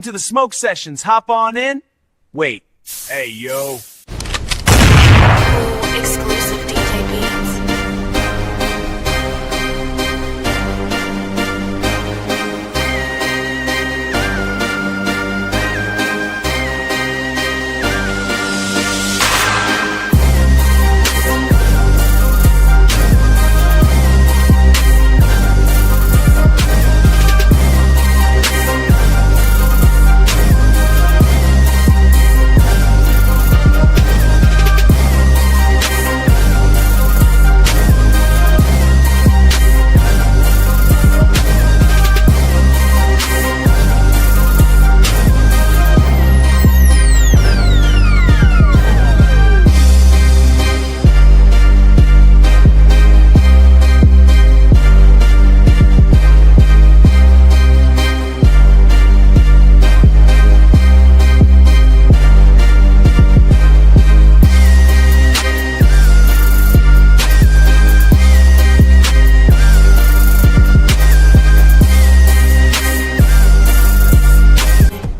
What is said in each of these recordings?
To the smoke sessions, hop on in. Wait. Hey, yo. Exclusive DJ beats.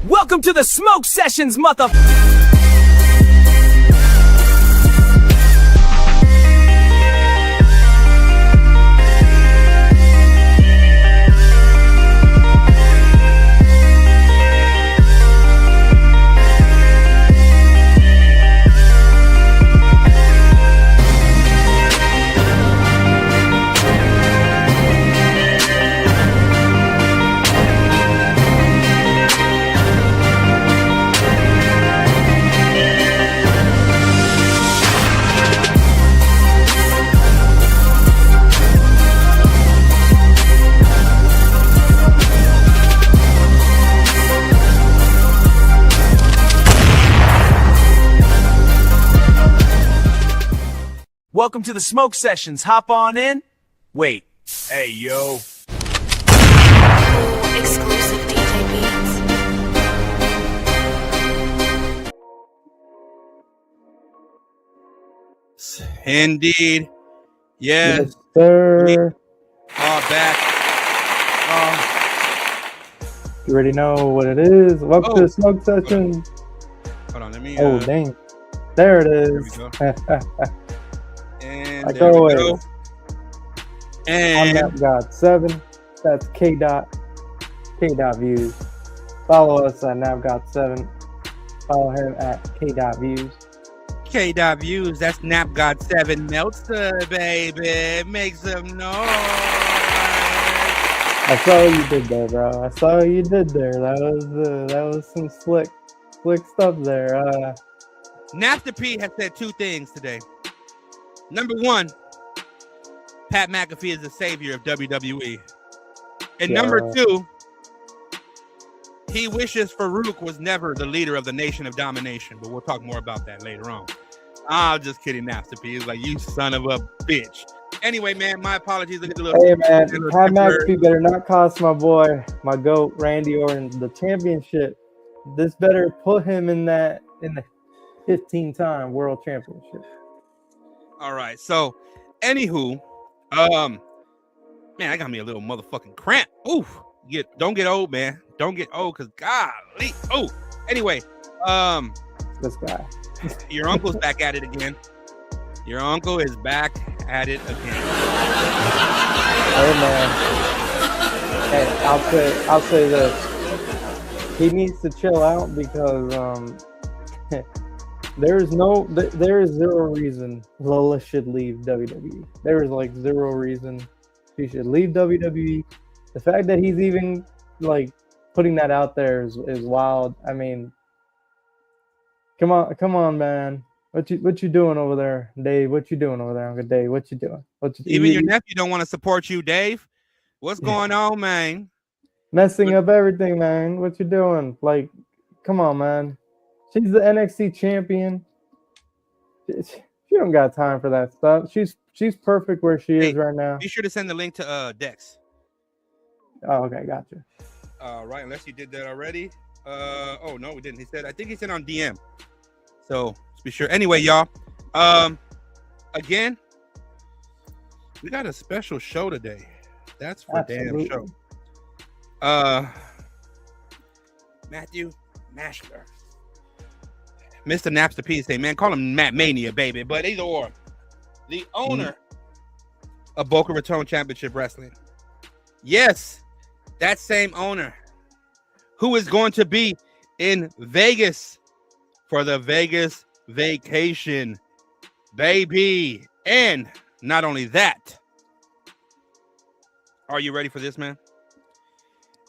Welcome to the smoke sessions, mother. Welcome to the smoke sessions. Hop on in. Wait. Hey, yo. Exclusive DJ beats. Indeed. Yeah. Yes, sir. Back. You already know what it is. Welcome to Oh. the smoke session. Hold on. Let me. Oh, dang. There it is. There and Like there we always. go. I'm And NapGod7. That's K views. Follow us at NapGod7. Follow him at K views. K.Views. That's NapGod7 Meltzer, baby. Make some noise. I saw what you did there, bro. I saw what you did there. That was some slick stuff there. Napster P has said two things today. Number one, Pat McAfee is the savior of WWE. And number two, he wishes Farouk was never the leader of the Nation of Domination. But we'll talk more about that later on. I'm just kidding, Napster P. He's like, you son of a bitch. Anyway, man, my apologies. Look at the little. Hey man, Pat McAfee better not cost my boy, my GOAT, Randy Orton, the championship. This better put him in the 15-time world championship. All right. So, anywho, man, I got me a little motherfucking cramp. Oof. Don't get old, man. Don't get old, cause golly. Oh. Anyway, This guy. your uncle's back at it again. Your uncle is back at it again. Hey man. Hey, I'll say this. He needs to chill out because there is zero reason Lola should leave WWE. There is like zero reason she should leave WWE. The fact that he's even like putting that out there is wild. I mean, come on, man. What you doing over there, Dave? What you doing over there, Uncle Dave? What you doing? Even your nephew don't want to support you, Dave. What's going on, man? Messing up everything, man. What you doing? Like, come on, man. She's the NXT champion. She don't got time for that stuff. She's perfect where she is right now. Be sure to send the link to Dex. Oh, okay, gotcha. Right, unless you did that already. Oh no, we didn't. I think he said on DM. So let's be sure. Anyway, y'all. Again, we got a special show today. That's for Absolutely. damn show. Matthew Mashler. Mr. Napster P say, man, call him Matt Mania, baby. But either or, the owner of Boca Raton Championship Wrestling. Yes, that same owner who is going to be in Vegas for the Vegas vacation, baby. And not only that, are you ready for this, man?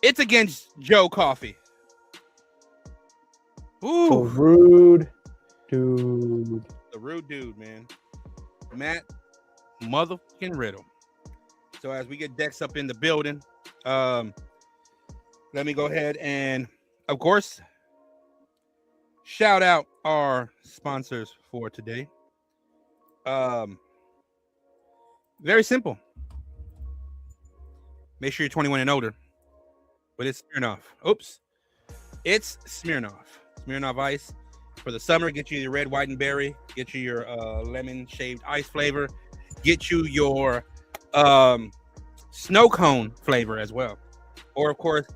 It's against Joe Coffey. Ooh. The rude dude. The rude dude, man. Matt motherfucking Riddle. So as we get Dex up in the building, let me go ahead and, of course, shout out our sponsors for today. Very simple. Make sure you're 21 and older. But it's Smirnoff. Oops. It's Smirnoff. Smirnoff Ice. For the summer, get you your red, white, and berry. Get you your lemon shaved ice flavor. Get you your snow cone flavor as well. Or, of course,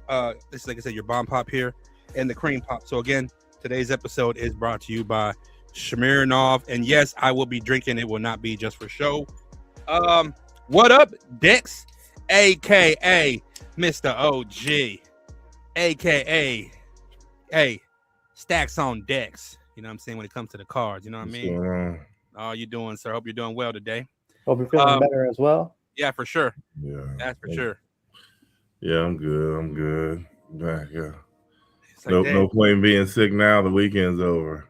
this is, like I said, your bomb pop here and the cream pop. So, again, today's episode is brought to you by Smirnoff. And, yes, I will be drinking. It will not be just for show. What up, Dex? A.K.A. Mr. OG. A.K.A. Hey, stacks on Dex. You know what I'm saying? When it comes to the cards. You know what I mean? How you doing, sir? Hope you're doing well today. Hope you're feeling better as well. Yeah, for sure. Yeah. That's for sure. Yeah, I'm good. Back, yeah. Like, no point being sick now. The weekend's over.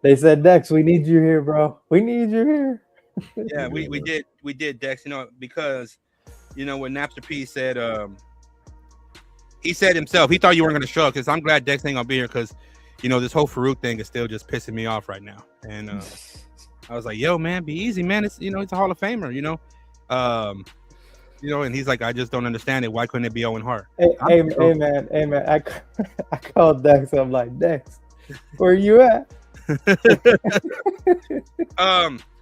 They said, Dex, we need you here, bro. We need you here. Yeah, we did, Dex, you know, because, you know, when Napster P said, he said himself, he thought you weren't going to show up, because I'm glad Dex ain't going to be here, because, you know, this whole Farouk thing is still just pissing me off right now. And I was like, yo, man, be easy, man. It's, you know, it's a Hall of Famer, you know. And he's like, I just don't understand it. Why couldn't it be Owen Hart? Hey, man. I called Dex. I'm like, Dex, where you at?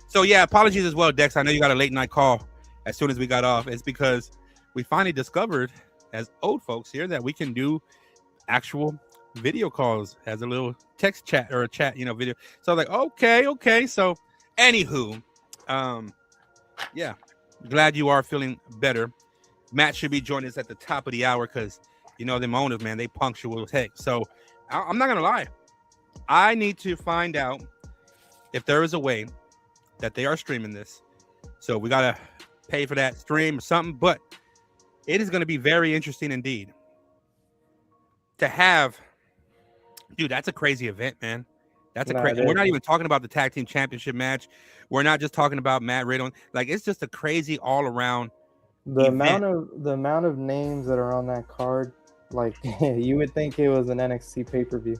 So yeah, apologies as well, Dex. I know you got a late night call as soon as we got off. It's because we finally discovered, as old folks here, that we can do actual video calls as a little text chat or a chat, you know, video. So I was like, okay. So anywho, yeah, glad you are feeling better. Matt should be joining us at the top of the hour, because, you know, them owners, man, they punctual as heck. So I'm not gonna lie, I need to find out if there is a way that they are streaming this. So we gotta pay for that stream or something, but it is going to be very interesting indeed to have, dude. That's a crazy event, man. That's a crazy. We're not even talking about the tag team championship match. We're not just talking about Matt Riddle. Like, it's just a crazy all around. The amount of names that are on that card, like, you would think it was an NXT pay-per-view.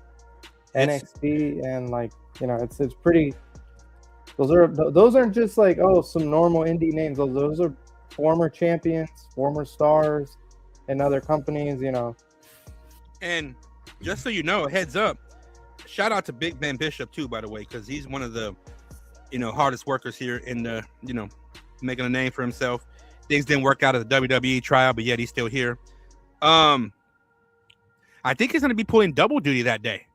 NXT, and, like, you know, it's pretty. Those aren't just like, oh, some normal indie names. Those are former champions, former stars, and other companies, you know. And just so you know, heads up, shout out to Big Ben Bishop too, by the way, because he's one of the, you know, hardest workers here in the, you know, making a name for himself. Things didn't work out at the WWE trial, but yet he's still here. I think he's going to be pulling double duty that day.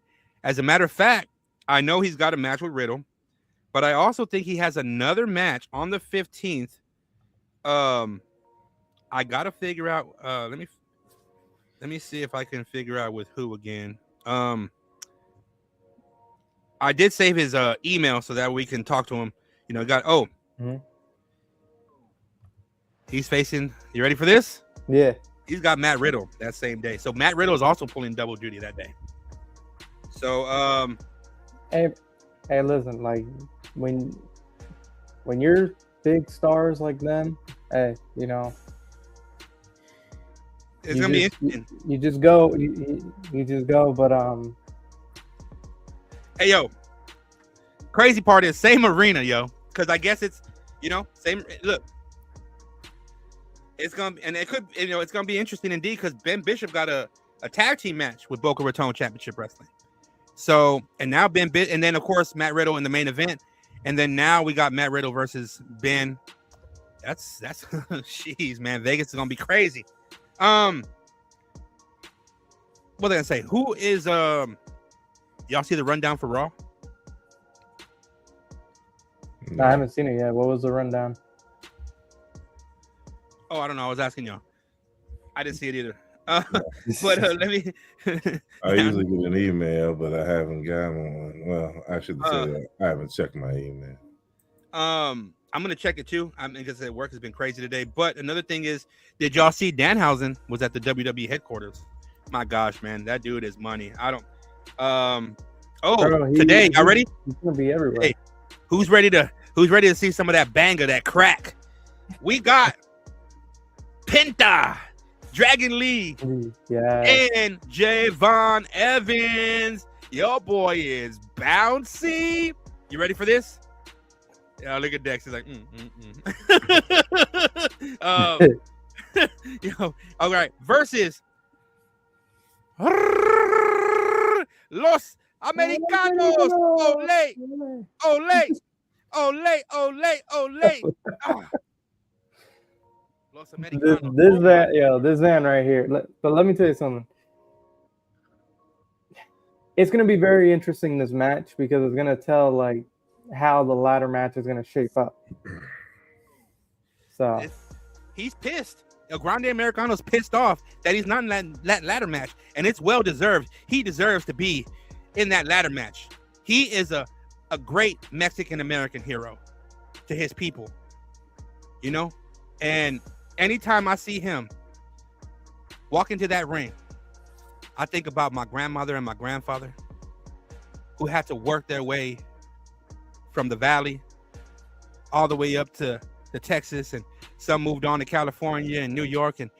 As a matter of fact, I know he's got a match with Riddle, but I also think he has another match on the 15th. I got to figure out, let me see if I can figure out with who again. I did save his email so that we can talk to him. You know, he's facing, you ready for this? Yeah. He's got Matt Riddle that same day. So Matt Riddle is also pulling double duty that day. So, Hey, listen, like, when you're big stars like them, hey, you know, it's gonna be interesting. You just go, you just go. But hey, yo, crazy part is same arena, yo, because I guess it's, you know, same. Look, it's gonna, and it could, you know, it's gonna be interesting indeed, because Ben Bishop got a tag team match with Boca Raton Championship Wrestling. So, and now and then of course Matt Riddle in the main event, and then now we got Matt Riddle versus Ben. That's jeez, man, Vegas is gonna be crazy. what did I say? Who is y'all see the rundown for Raw? I haven't seen it yet. What was the rundown? Oh, I don't know. I was asking y'all. I didn't see it either. But let me. I usually get an email, but I haven't gotten one. Well, I should say that I haven't checked my email. I'm gonna check it too. I mean, because the work has been crazy today. But another thing is, did y'all see Danhausen was at the WWE headquarters? My gosh, man, that dude is money. I don't. Today, y'all ready? He's gonna be everywhere. Hey, who's ready to see some of that banger, that crack? We got Penta, Dragon Lee, and Javon Evans. Your boy is bouncy. You ready for this? Yeah, look at Dex. He's like, Yo, all right. Versus Los Americanos. Ole, ole, ole, ole, ole. Los Americanos. This man right here. But let me tell you something. It's gonna be very interesting, this match, because it's gonna tell like how the ladder match is gonna shape up. So he's pissed. El Grande Americano's pissed off that he's not in that ladder match, and it's well deserved. He deserves to be in that ladder match. He is a great Mexican American hero to his people, you know. And anytime I see him walk into that ring, I think about my grandmother and my grandfather who had to work their way from the valley all the way up to Texas, and some moved on to California and New York. And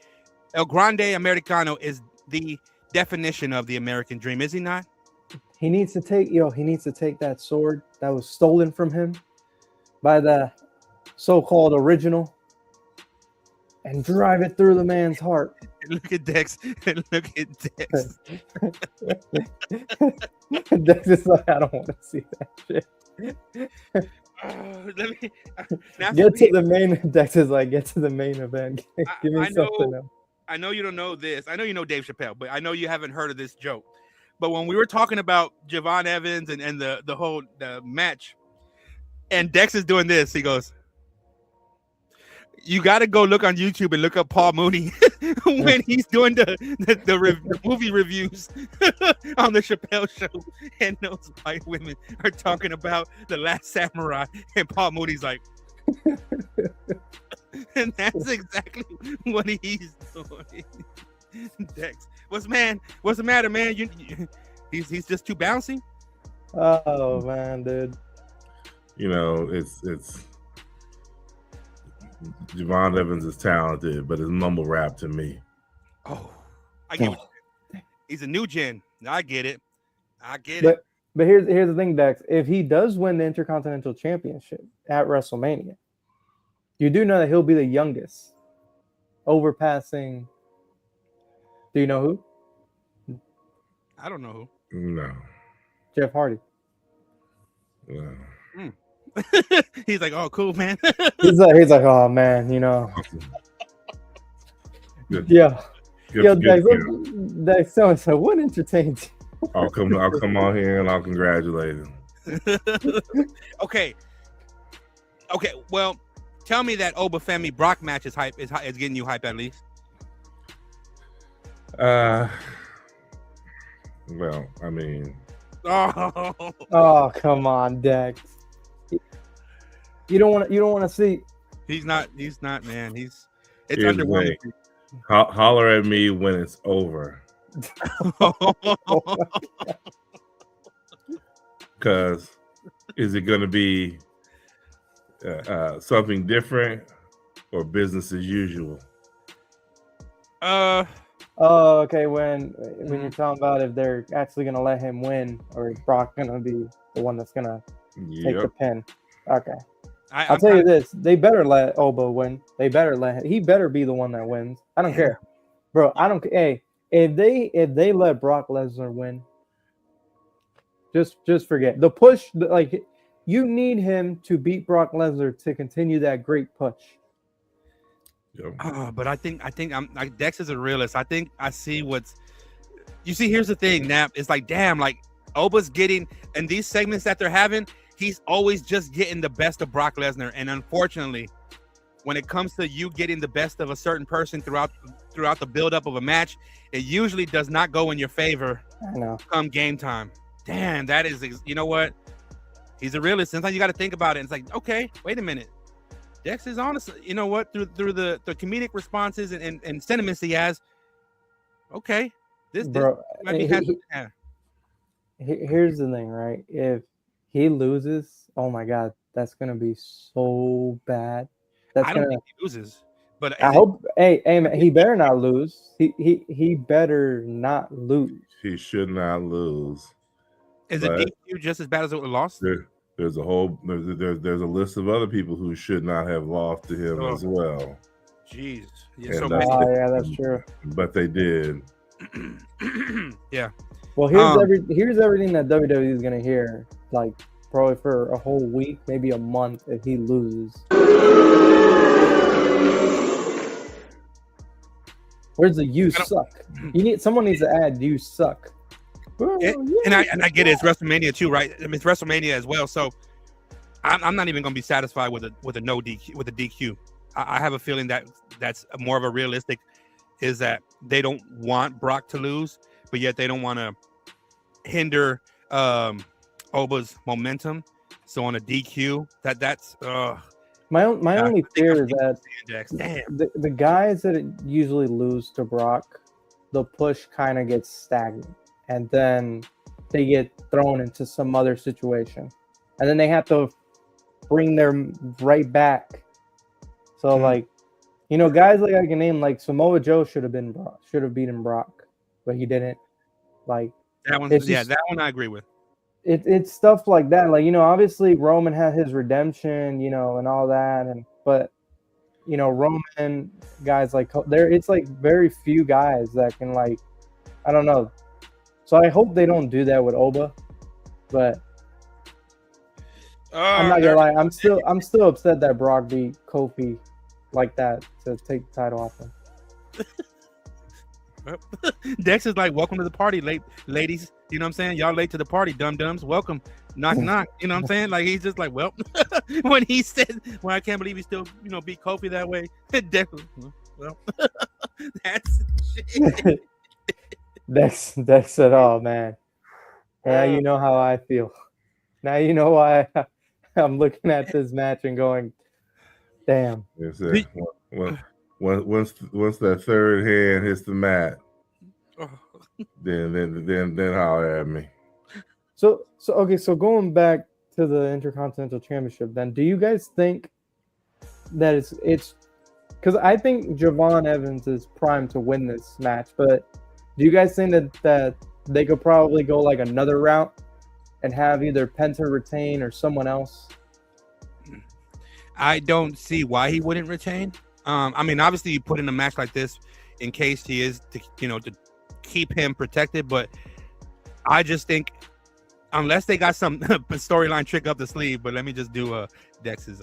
El Grande Americano is the definition of the American dream, is he not? He needs to take that sword that was stolen from him by the so-called original and drive it through the man's heart. Look at Dex. Look at Dex. Dex is like, I don't want to see that shit. Get to the main. Dex is like, get to the main event. Give me something else. I know you don't know this. I know you know Dave Chappelle, but I know you haven't heard of this joke. But when we were talking about Javon Evans and the whole match, and Dex is doing this, he goes, "You got to go look on YouTube and look up Paul Mooney when he's doing the movie reviews on the Chappelle Show, and those white women are talking about The Last Samurai, and Paul Mooney's like." And that's exactly what he's doing. Dex, what's the matter, man? He's just too bouncy. Oh man, dude. You know, it's Javon Evans is talented, but it's mumble rap to me. Oh, I get it. He's a new gen. I get it. But here's the thing, Dex. If he does win the Intercontinental Championship at WrestleMania, you do know that he'll be the youngest, overpassing. Do you know who? I don't know who. No. Jeff Hardy. No. He's like, oh, cool, man. he's like, oh man, you know. Good. Yeah. Good, Dex, so what entertains you? I'll come on here and I'll congratulate him. Okay. Well, tell me that Obafemi Brock match is hype. Is getting you hype at least. Well, I mean. Oh, come on, Dex. You don't want to see. He's not, man. It's underwhelming. Holler at me when it's over. Because is it going to be something different or business as usual? Oh, okay. When you're talking about if they're actually gonna let him win, or is Brock gonna be the one that's gonna take the pin? Okay. I'll tell you this: they better let Oba win. They better let him. He better be the one that wins. I don't care, bro. I don't. Hey, if they let Brock Lesnar win, just forget the push. Like, you need him to beat Brock Lesnar to continue that great push. Yep. But I think Dex is a realist. I think I see what's You see, here's the thing, Nap. It's like, damn, like Oba's getting in these segments that they're having, he's always just getting the best of Brock Lesnar. And unfortunately, when it comes to you getting the best of a certain person throughout the buildup of a match, it usually does not go in your favor. I know. Come game time. Damn, that is, you know what? He's a realist. Sometimes you got to think about it. And it's like, okay, wait a minute. Dex is honest. You know what? Through the comedic responses and sentiments he has. Okay, this might be here's the thing, right? If he loses, oh my god, that's gonna be so bad. I don't think he loses, but I hope. Hey, man, he better not lose. He better not lose. He should not lose. Is it DQ just as bad as it was lost? There's a whole there's a list of other people who should not have lost to him as well. Jeez, yeah, yeah, that's true. But they did. Yeah. Well, here's everything that WWE is gonna hear, like probably for a whole week, maybe a month, if he loses. Where's the "you suck"? Someone needs to add "you suck." And I get it. It's WrestleMania too, right? I mean, it's WrestleMania as well. So I'm not even going to be satisfied with a no DQ with a DQ. I have a feeling that's more of a realistic is that they don't want Brock to lose, but yet they don't want to hinder Oba's momentum. So on a DQ, that's my only fear is that damn. the guys that usually lose to Brock, the push kind of gets stagnant. And then they get thrown into some other situation. And then they have to bring them right back. So, like, you know, guys like I can name, like Samoa Joe should have beaten Brock, but he didn't. Like, that one I agree with. It's stuff like that. Like, you know, obviously Roman had his redemption, you know, and all that. But, you know, Roman guys like it's like very few guys that can, like, I don't know. So I hope they don't do that with Oba, but I'm not gonna lie. I'm still upset that Brock beat Kofi like that to take the title off him. Dex is like, welcome to the party, ladies. You know what I'm saying? Y'all late to the party, dum-dums. Welcome. Knock, knock. You know what I'm saying? Like, he's just like, well, when he said, well, I can't believe he still, you know, beat Kofi that way. Definitely. Well, that's shit. Dex said, oh, man. Now you know how I feel. Now you know why I'm looking at this match and going, damn. Once that third hand hits the mat, then holler at me. So okay, so going back to the Intercontinental Championship, then do you guys think that it's because I think Javon Evans is primed to win this match, but do you guys think that they could probably go like another route and have either Penta retain or someone else? I don't see why he wouldn't retain. I mean, obviously, you put in a match like this in case he is, to keep him protected. But I just think, unless they got some storyline trick up the sleeve, but let me just do Dex's.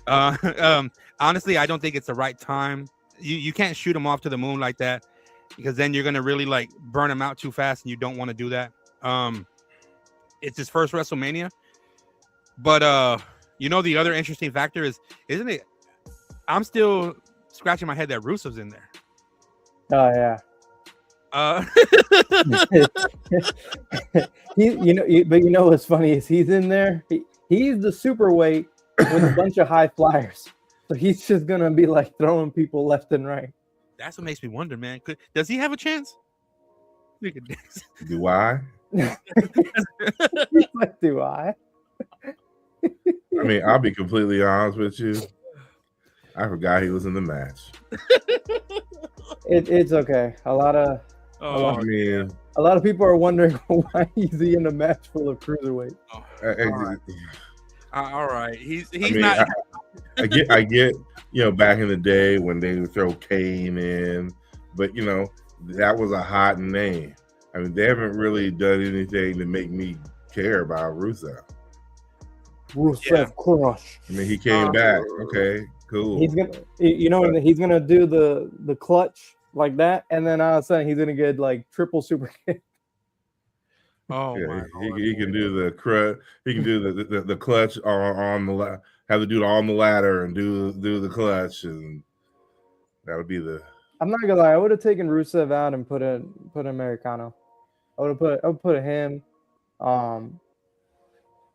Honestly, I don't think it's the right time. You can't shoot him off to the moon like that, because then you're gonna really like burn him out too fast, and you don't want to do that. It's his first WrestleMania, but the other interesting factor isn't it? I'm still scratching my head that Rusev's in there. Oh yeah. But you know what's funny is he's in there. He's the super weight with a bunch of high flyers, so he's just gonna be like throwing people left and right. That's what makes me wonder, man. Does he have a chance? Do I? Do I? I mean, I'll be completely honest with you. I forgot he was in the match. It's okay. A lot of people are wondering why he's in a match full of cruiserweights. All right. He's not. I get. Back in the day when they would throw Kane in, but that was a hot name. I mean, they haven't really done anything to make me care about Rusev. Crush. I mean, he came back. Okay, cool. He's gonna do the clutch like that, and then all of a sudden he's gonna get like triple super kick. Oh Yeah, my he can do the crutch. He can do the clutch on the have to do it on the ladder and do the clutch, and that would be the. I'm not gonna lie, I would have taken Rusev out and put an Americano. I would put him.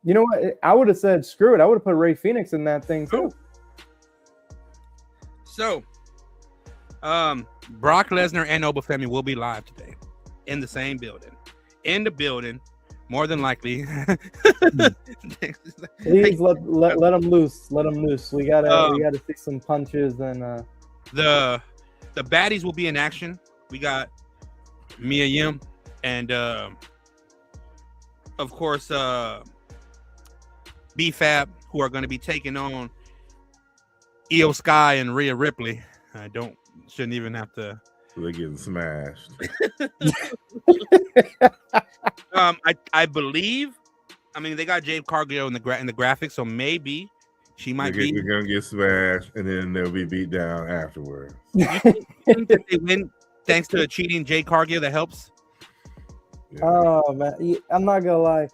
You know what? I would have said screw it. I would have put Ray Phoenix in that thing too. So, Brock Lesnar and Obafemi will be live today in the same building. In the building, more than likely. Please let them loose. Let them loose. We gotta see some punches and the baddies will be in action. We got Mia Yim and of course B-Fab, who are going to be taking on Io Sky and Rhea Ripley. Shouldn't even have to. So they're getting smashed. I believe. I mean, they got Jade Cargill in the graphics, so maybe she might be. They're gonna get smashed, and then they'll be beat down afterwards. You think that they win thanks to a cheating Jade Cargill that helps? Yeah. oh man, I'm not gonna lie.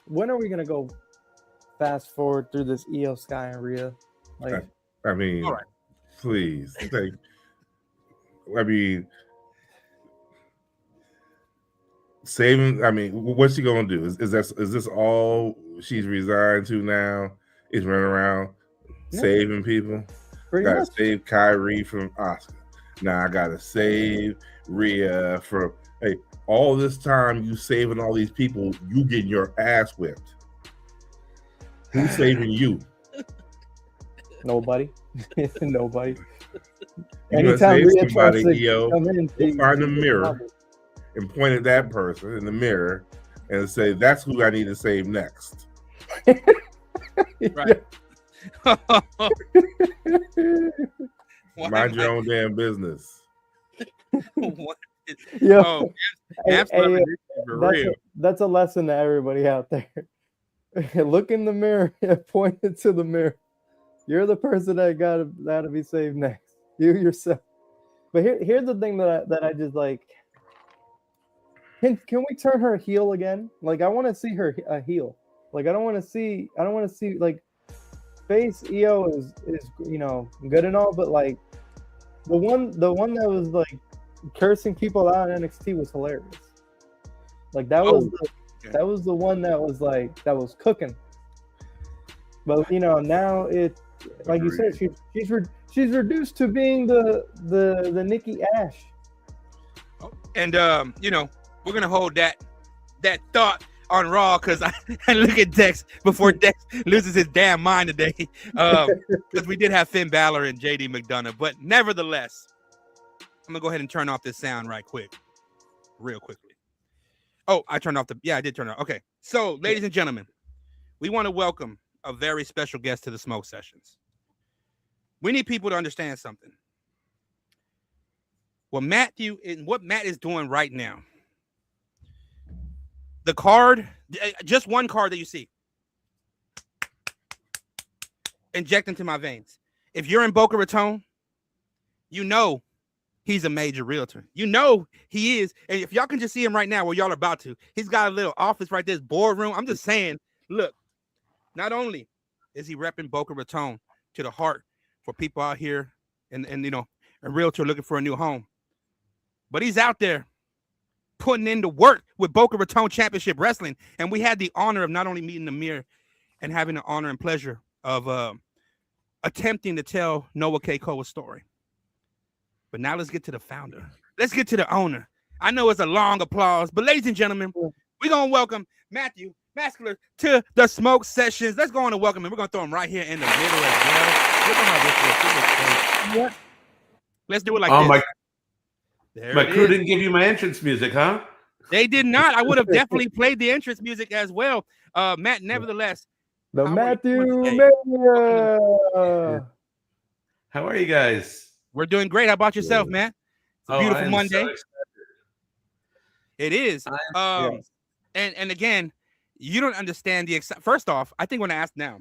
When are we gonna go fast forward through this Io Sky and Rhea? Like, I mean, all right. Please. I mean, saving. I mean, what's she gonna do? Is this all she's resigned to now? Is running around saving people? Gotta much. save Kyrie from Oscar. Now I gotta save Rhea from. Hey, all this time you saving all these people, you getting your ass whipped. Who's saving you? Nobody. Nobody. You must Anytime save Rhea somebody, tries to Io. come in, Go find a mirror and point at that person in the mirror and say, "That's who I need to save next." Right. Mind your own damn business. Yo, absolutely. That's a lesson to everybody out there. Look in the mirror and point it to the mirror. You're the person that gotta be saved next. You yourself. But here's the thing that I just like. Can we turn her heel again? Like, I want to see her a heel. Like, I don't want to see like face Io is good and all, but like the one that was like cursing people out in NXT was hilarious. Like that was the one that was like that was cooking. But now it, like you said, she's reduced to being the Nikki Ash. And we're gonna hold that thought on Raw because I look at Dex before Dex loses his damn mind today. Because we did have Finn Balor and JD McDonough, but nevertheless, I'm gonna go ahead and turn off this sound real quickly. Oh, I turned off I did turn it off. Okay, so ladies and gentlemen, we want to welcome a very special guest to the Smoke Sessions. We need people to understand something. What Matt is doing right now. The card, just one card that you see, inject into my veins. If you're in Boca Raton, you know he's a major realtor. You know he is. And if y'all can just see him right now, where y'all are about to, he's got a little office right there, boardroom. I'm just saying, look, not only is he repping Boca Raton to the heart for people out here and a realtor looking for a new home, but he's out there putting in the work with Boca Raton Championship Wrestling. And we had the honor of not only meeting Amir and having the honor and pleasure of attempting to tell Noah Keikoa's story. But now let's get to the founder. Let's get to the owner. I know it's a long applause, but ladies and gentlemen, we're going to welcome Matthew Mascular to the Smoke Sessions. Let's go on and welcome him. We're going to throw him right here in the middle as well. Look at how this looks. Let's do it like this. My crew didn't give you my entrance music, huh? They did not. I would have definitely played the entrance music as well. Matt, nevertheless. The Matthew Mania. How are you guys? We're doing great. How about yourself, Matt? It's a beautiful Monday. So it is. And again, you don't understand the first off, I think when I ask now,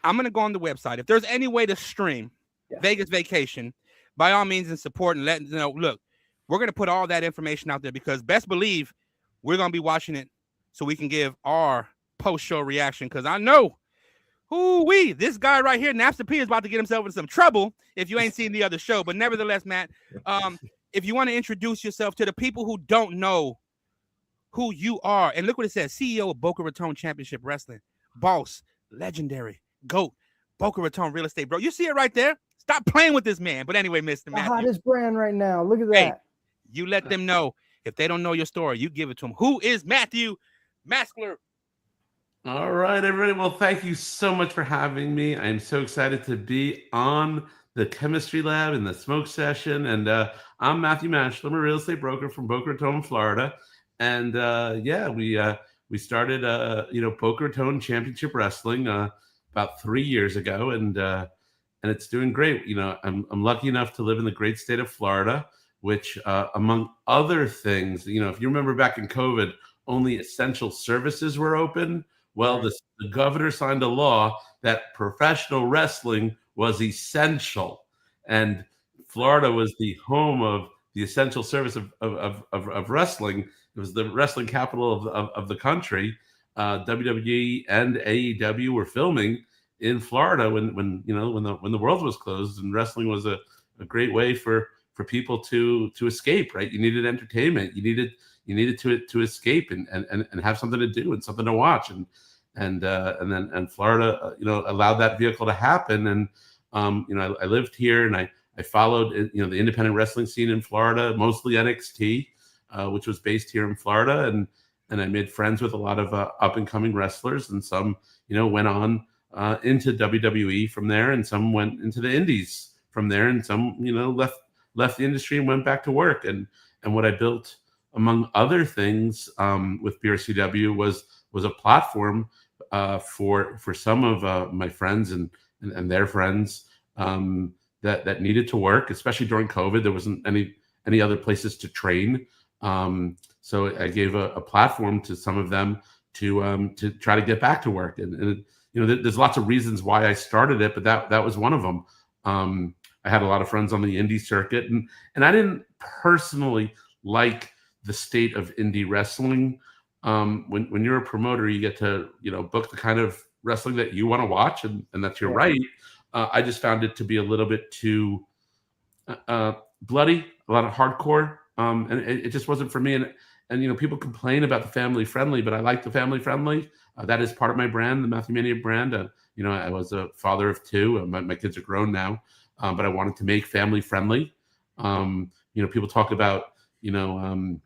I'm going to go on the website. If there's any way to stream Vegas Vacation, by all means, and support and let look, we're going to put all that information out there because best believe we're going to be watching it so we can give our post-show reaction because I know this guy right here, Napster P, is about to get himself in some trouble if you ain't seen the other show. But nevertheless, Matt, if you want to introduce yourself to the people who don't know who you are, and look what it says, CEO of Boca Raton Championship Wrestling, boss, legendary, GOAT, Boca Raton real estate, bro. You see it right there? Stop playing with this man. But anyway, Mr. The Matthew. hottest brand right now. Look at that. Hey, you let them know. If they don't know your story, you give it to them. Who is Matthew Maskler? All right, everybody. Well, thank you so much for having me. I'm so excited to be on the Chemistry Lab in the Smoke Session. And I'm Matthew Maskler. I'm a real estate broker from Boca Raton, Florida. And we started Boca Raton Championship Wrestling about 3 years ago, and it's doing great. I'm lucky enough to live in the great state of Florida, which among other things, if you remember back in COVID, only essential services were open. Well, the governor signed a law that professional wrestling was essential, and Florida was the home of the essential service of wrestling. It was the wrestling capital of the country. WWE and AEW were filming in Florida when the world was closed, and wrestling was a great way for people to escape. Right, you needed entertainment. You needed to escape and have something to do and something to watch, and Florida allowed that vehicle to happen. And I lived here and I followed the independent wrestling scene in Florida, mostly NXT, which was based here in Florida, and I made friends with a lot of up and coming wrestlers, and some went on into WWE from there, and some went into the indies from there, and some left the industry and went back to work. And what I built, among other things, with BRCW was a platform for some of my friends and their friends that needed to work, especially during COVID. There wasn't any other places to train, so I gave a platform to some of them to try to get back to work. And there's lots of reasons why I started it, but that was one of them. I had a lot of friends on the indie circuit, and I didn't personally like the state of indie wrestling. When you're a promoter, you get to book the kind of wrestling that you want to watch, and that's your right. I just found it to be a little bit too bloody, a lot of hardcore, and it just wasn't for me. And people complain about the family friendly, but I like the family friendly. That is part of my brand, the Matthew Mania brand. I was a father of two. My kids are grown now, but I wanted to make family friendly. People talk about WWE,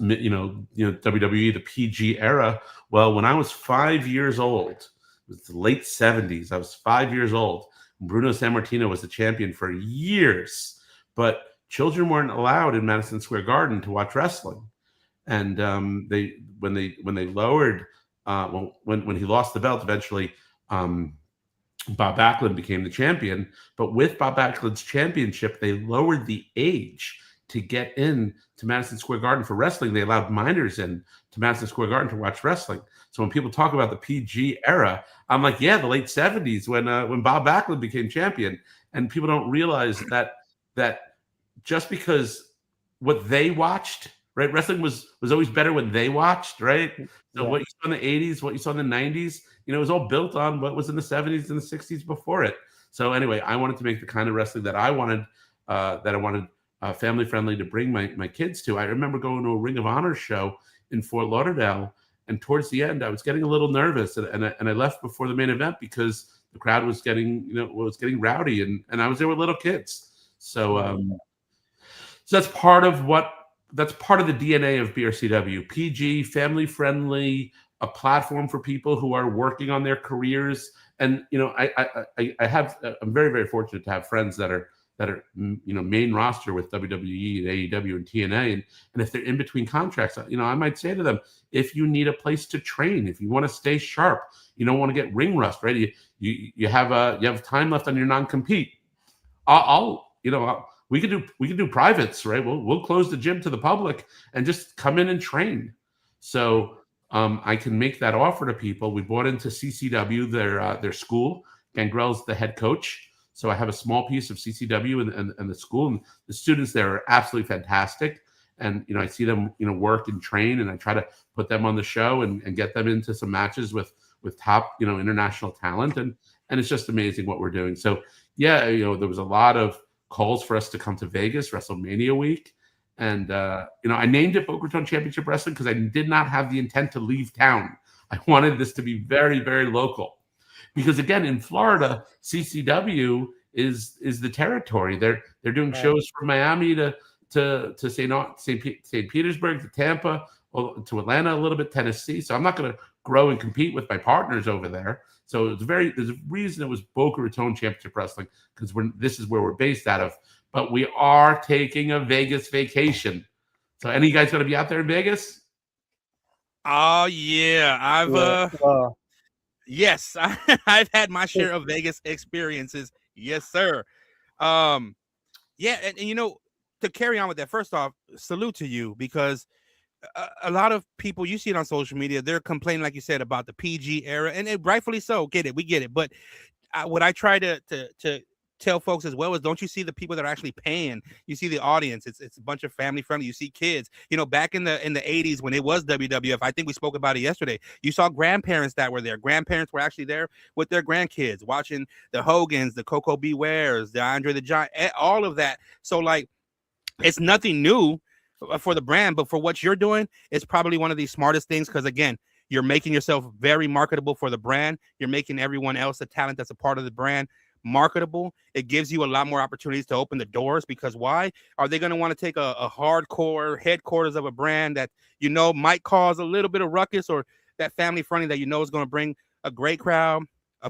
the PG era. Well, when I was 5 years old, it was the late 70s. I was 5 years old. Bruno Sammartino was the champion for years, but children weren't allowed in Madison Square Garden to watch wrestling. And when they lowered, when he lost the belt, eventually Bob Backlund became the champion. But with Bob Backlund's championship, they lowered the age to get in to Madison Square Garden for wrestling. They allowed minors in to Madison Square Garden to watch wrestling. So when people talk about the PG era, I'm like, yeah, the late 70s when Bob Backlund became champion. And people don't realize that just because what they watched, right? Wrestling was always better when they watched, right? So what you saw in the 80s, what you saw in the 90s, it was all built on what was in the 70s and the 60s before it. So anyway, I wanted to make the kind of wrestling that I wanted, family friendly, to bring my kids to. I remember going to a Ring of Honor show in Fort Lauderdale, and towards the end, I was getting a little nervous, and I left before the main event because the crowd was getting rowdy, and I was there with little kids. So that's part of the DNA of BRCW. PG, family friendly, a platform for people who are working on their careers. And I'm very, very fortunate to have friends that are main roster with WWE and AEW and TNA, and if they're in between contracts, I might say to them, if you need a place to train, if you want to stay sharp, you don't want to get ring rust, right? You have time left on your non-compete. We could do privates, right? We'll close the gym to the public and just come in and train. So I can make that offer to people. We bought into CCW, their school. Gangrel's the head coach. So I have a small piece of CCW and the school, and the students there are absolutely fantastic. And, I see them, work and train, and I try to put them on the show and get them into some matches with top, international talent. And it's just amazing what we're doing. So yeah, there was a lot of calls for us to come to Vegas WrestleMania week. And, I named it Boca Raton Championship Wrestling because I did not have the intent to leave town. I wanted this to be very, very local. Because again, in Florida, CCW is the territory. They're doing shows from Miami to St. Petersburg, to Tampa, to Atlanta a little bit, Tennessee. So I'm not going to grow and compete with my partners over there. So there's a reason it was Boca Raton Championship Wrestling, because this is where we're based out of. But we are taking a Vegas vacation. So any of you guys going to be out there in Vegas? Oh yeah, yes, I've had my share of Vegas experiences. Yes, sir. Yeah, and to carry on with that, first off, salute to you, because a lot of people, you see it on social media, they're complaining, like you said, about the PG era, and rightfully so. We get it. But what I try to tell folks as well is, don't you see the people that are actually paying? You see the audience. It's a bunch of family friendly. You see kids. Back in the 80s when it was WWF, I think we spoke about it yesterday. You saw grandparents that were there. Grandparents were actually there with their grandkids watching the Hogans, the Coco Bewares, the Andre the Giant, all of that. So like, it's nothing new for the brand, but for what you're doing, it's probably one of the smartest things, because again, you're making yourself very marketable for the brand. You're making everyone else, the talent that's a part of the brand, marketable. It gives you a lot more opportunities to open the doors, because why are they going to want to take a hardcore headquarters of a brand that might cause a little bit of ruckus, or that family friendly that is going to bring a great crowd,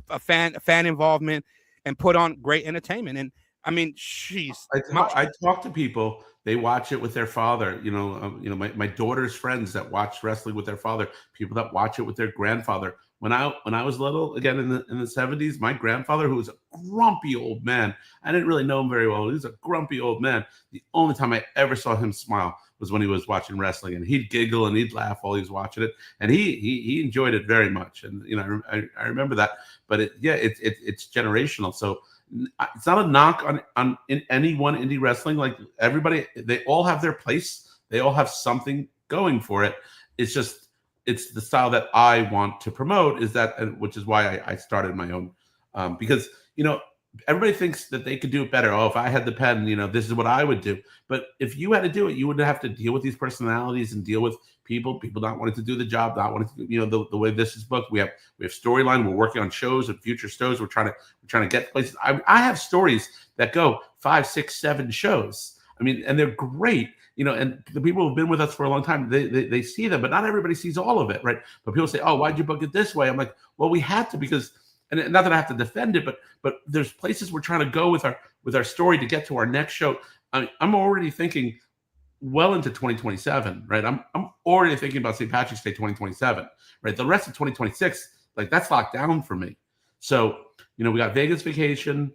a fan involvement, and put on great entertainment? And I mean, jeez. I talk to people. They watch it with their father. My daughter's friends that watch wrestling with their father. People that watch it with their grandfather. When I was little, again in the 70s, my grandfather, who was a grumpy old man, I didn't really know him very well. He was a grumpy old man. The only time I ever saw him smile was when he was watching wrestling, and he'd giggle and he'd laugh while he was watching it, and he enjoyed it very much. And I remember that. But it's generational. So it's not a knock on in any one indie wrestling. Like everybody, they all have their place. They all have something going for it. It's the style that I want to promote, which is why I started my own, because everybody thinks that they could do it better. Oh, if I had the pen, this is what I would do. But if you had to do it, you would have to deal with these personalities and deal with people not wanting to do the job, not wanting to, the way this is booked. We have storyline. We're working on shows and future shows. We're trying to get places. I have stories that go 5, 6, 7 shows. I mean, and they're great. And the people who've been with us for a long time, they see them, but not everybody sees all of it, right? But people say, "Oh, why'd you book it this way?" I'm like, "Well, we had to, because." And not that I have to defend it, but there's places we're trying to go with our story to get to our next show. I'm already thinking well into 2027, right? I'm already thinking about St. Patrick's Day 2027, right? The rest of 2026, like that's locked down for me. So we got Vegas vacation.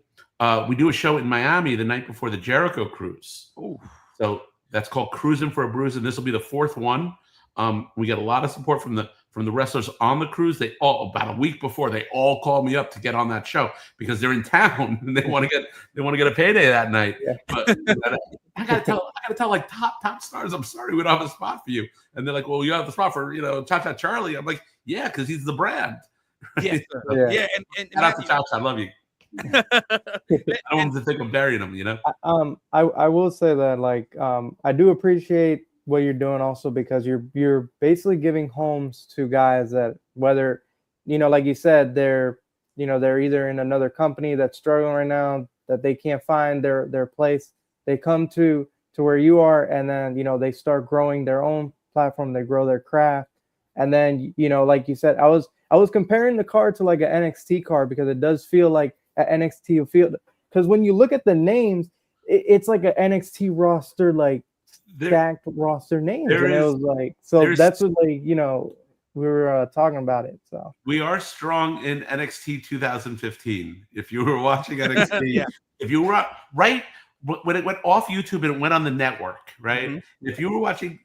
We do a show in Miami the night before the Jericho cruise. Ooh. So that's called Cruising for a Bruise, and this will be the 4th one. We get a lot of support from the wrestlers on the cruise. They all, about a week before, they all call me up to get on that show because they're in town and they want to get a payday that night. Yeah. But I gotta tell like top stars, I'm sorry, we don't have a spot for you. And they're like, well, you have a spot for Cha-Cha Charlie. I'm like, yeah, because he's the brand. Yeah, yeah. And shout out to Cha-Cha, I love you. I don't want to think of burying him, I will say that I do appreciate what you're doing also, because you're basically giving homes to guys that, whether like you said, they're either in another company that's struggling right now, that they can't find their place. They come to where you are, and then they start growing their own platform, they grow their craft. And then like you said, I was comparing the card to like an NXT card, because it does feel like an NXT field, because when you look at the names, it's like an NXT roster, like stacked roster names, and it was like, so that's what we were talking about it. So we are strong in NXT 2015. If you were watching NXT, yeah. If you were right when it went off YouTube and it went on the network, right? Mm-hmm. If you were watching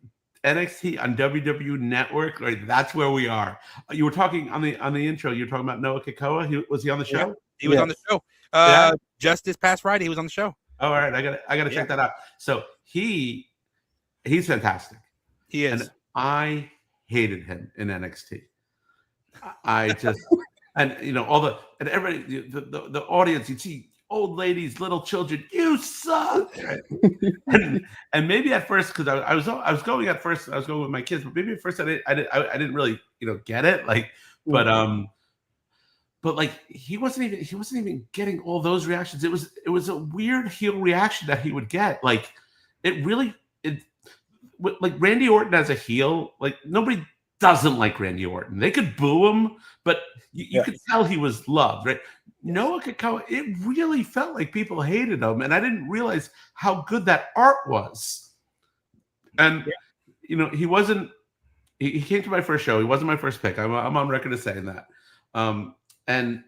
NXT on WWE Network, right, that's where we are. You were talking on the intro. You were talking about Noah Kikoa. Was he on the show? Yeah, he was on the show. Yeah. Just this past Friday, he was on the show. All right, I gotta check that out. So he's fantastic. He is. And I hated him in NXT. I just and everybody, the audience, you see old ladies, little children, you suck. Right? and maybe at first, because I was going with my kids, but maybe at first I didn't really get it. Like, but like he wasn't even getting all those reactions. It was a weird heel reaction that he would get. Like like Randy Orton as a heel, like nobody doesn't like Randy Orton. They could boo him, but you could tell he was loved, right? Noah could come. It really felt like people hated him, and I didn't realize how good that art was. And he wasn't. He came to my first show. He wasn't my first pick. I'm on record as saying that. And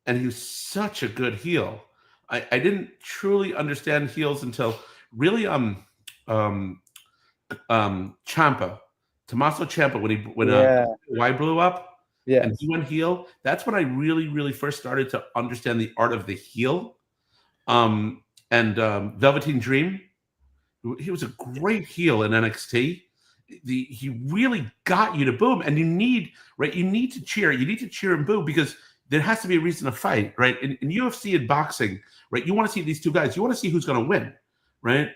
he was such a good heel. I didn't truly understand heels until really Ciampa, Tommaso Ciampa, when Y blew up, and he went heel. That's when I really first started to understand the art of the heel. Velveteen Dream, he was a great heel in NXT. He really got you to boo him, and you need to cheer. You need to cheer and boo because there has to be a reason to fight, right? In UFC and boxing, right? You want to see these two guys. You want to see who's going to win, right?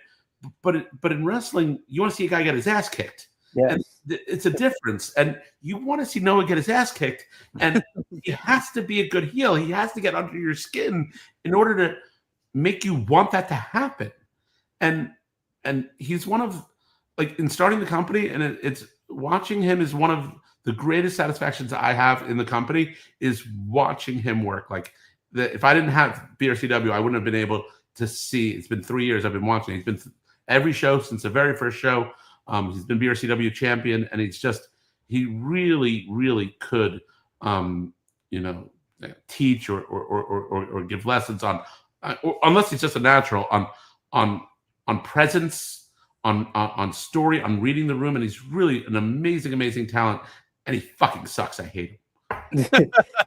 But in wrestling, you want to see a guy get his ass kicked. Yes. And it's a difference. And you want to see Noah get his ass kicked, and he has to be a good heel. He has to get under your skin in order to make you want that to happen. And he's one of, like, in starting the company, and it's watching him is one of the greatest satisfactions I have in the company is watching him work. Like, if I didn't have BRCW, I wouldn't have been able to see. It's been 3 years I've been watching. He's been every show since the very first show. He's been BRCW champion, and he really could, teach or give lessons on, unless he's just a natural on presence, on story, on reading the room, and he's really an amazing talent. And he fucking sucks. I hate him.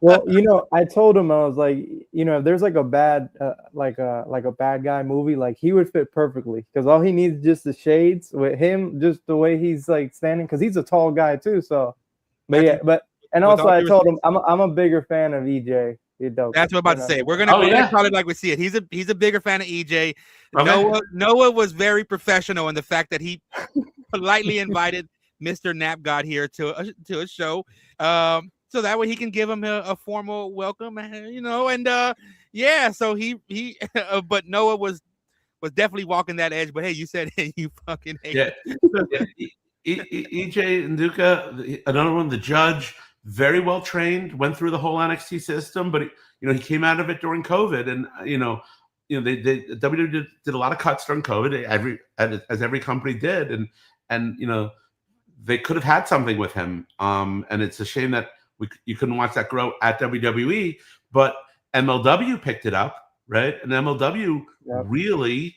Well, I told him, I was like, if there's like a bad like a bad guy movie, like he would fit perfectly because all he needs is just the shades with him, just the way he's like standing, because he's a tall guy too. So, also I told him I'm a bigger fan of EJ. That's what I'm about to say. We're gonna call it like we see it. He's a bigger fan of EJ. Okay. Noah was very professional in the fact that he politely invited Mr. Knapp God here to a show, so that way he can give him a formal welcome, So he but Noah was definitely walking that edge. But hey, you said you fucking hate it. EJ Nduka, another one, the judge, very well trained, went through the whole NXT system, but he came out of it during COVID, and WWE did a lot of cuts during COVID, as every company did, and they could have had something with him, and it's a shame that you couldn't watch that grow at WWE, but MLW picked it up, right? And MLW really,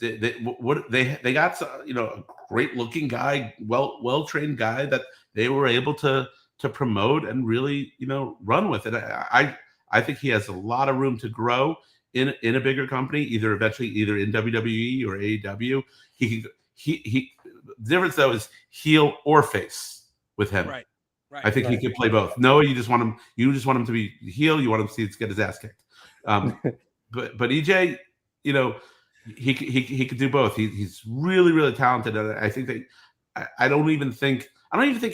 they got a great looking guy, well trained guy that they were able to promote and really run with it. I think he has a lot of room to grow in a bigger company, either in WWE or AEW. The difference though is heel or face with him. Right. I think he can play both. Noah, you just want him to be heel. You want him to get his ass kicked. But EJ, he could do both. He's really talented, and I think that I don't even think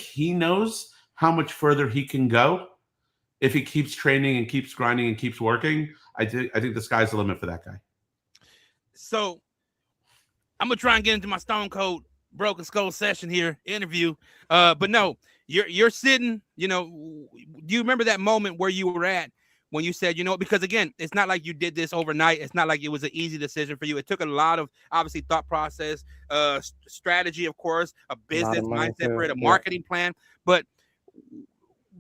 he knows how much further he can go if he keeps training and keeps grinding and keeps working. I think the sky's the limit for that guy. So I'm gonna try and get into my Stone Cold Broken Skull session here, interview. But no, you're sitting. Do you remember that moment where you were at when you said, because again, it's not like you did this overnight. It's not like it was an easy decision for you. It took a lot of obviously thought process, strategy, of course, a business mindset for it, a marketing plan. But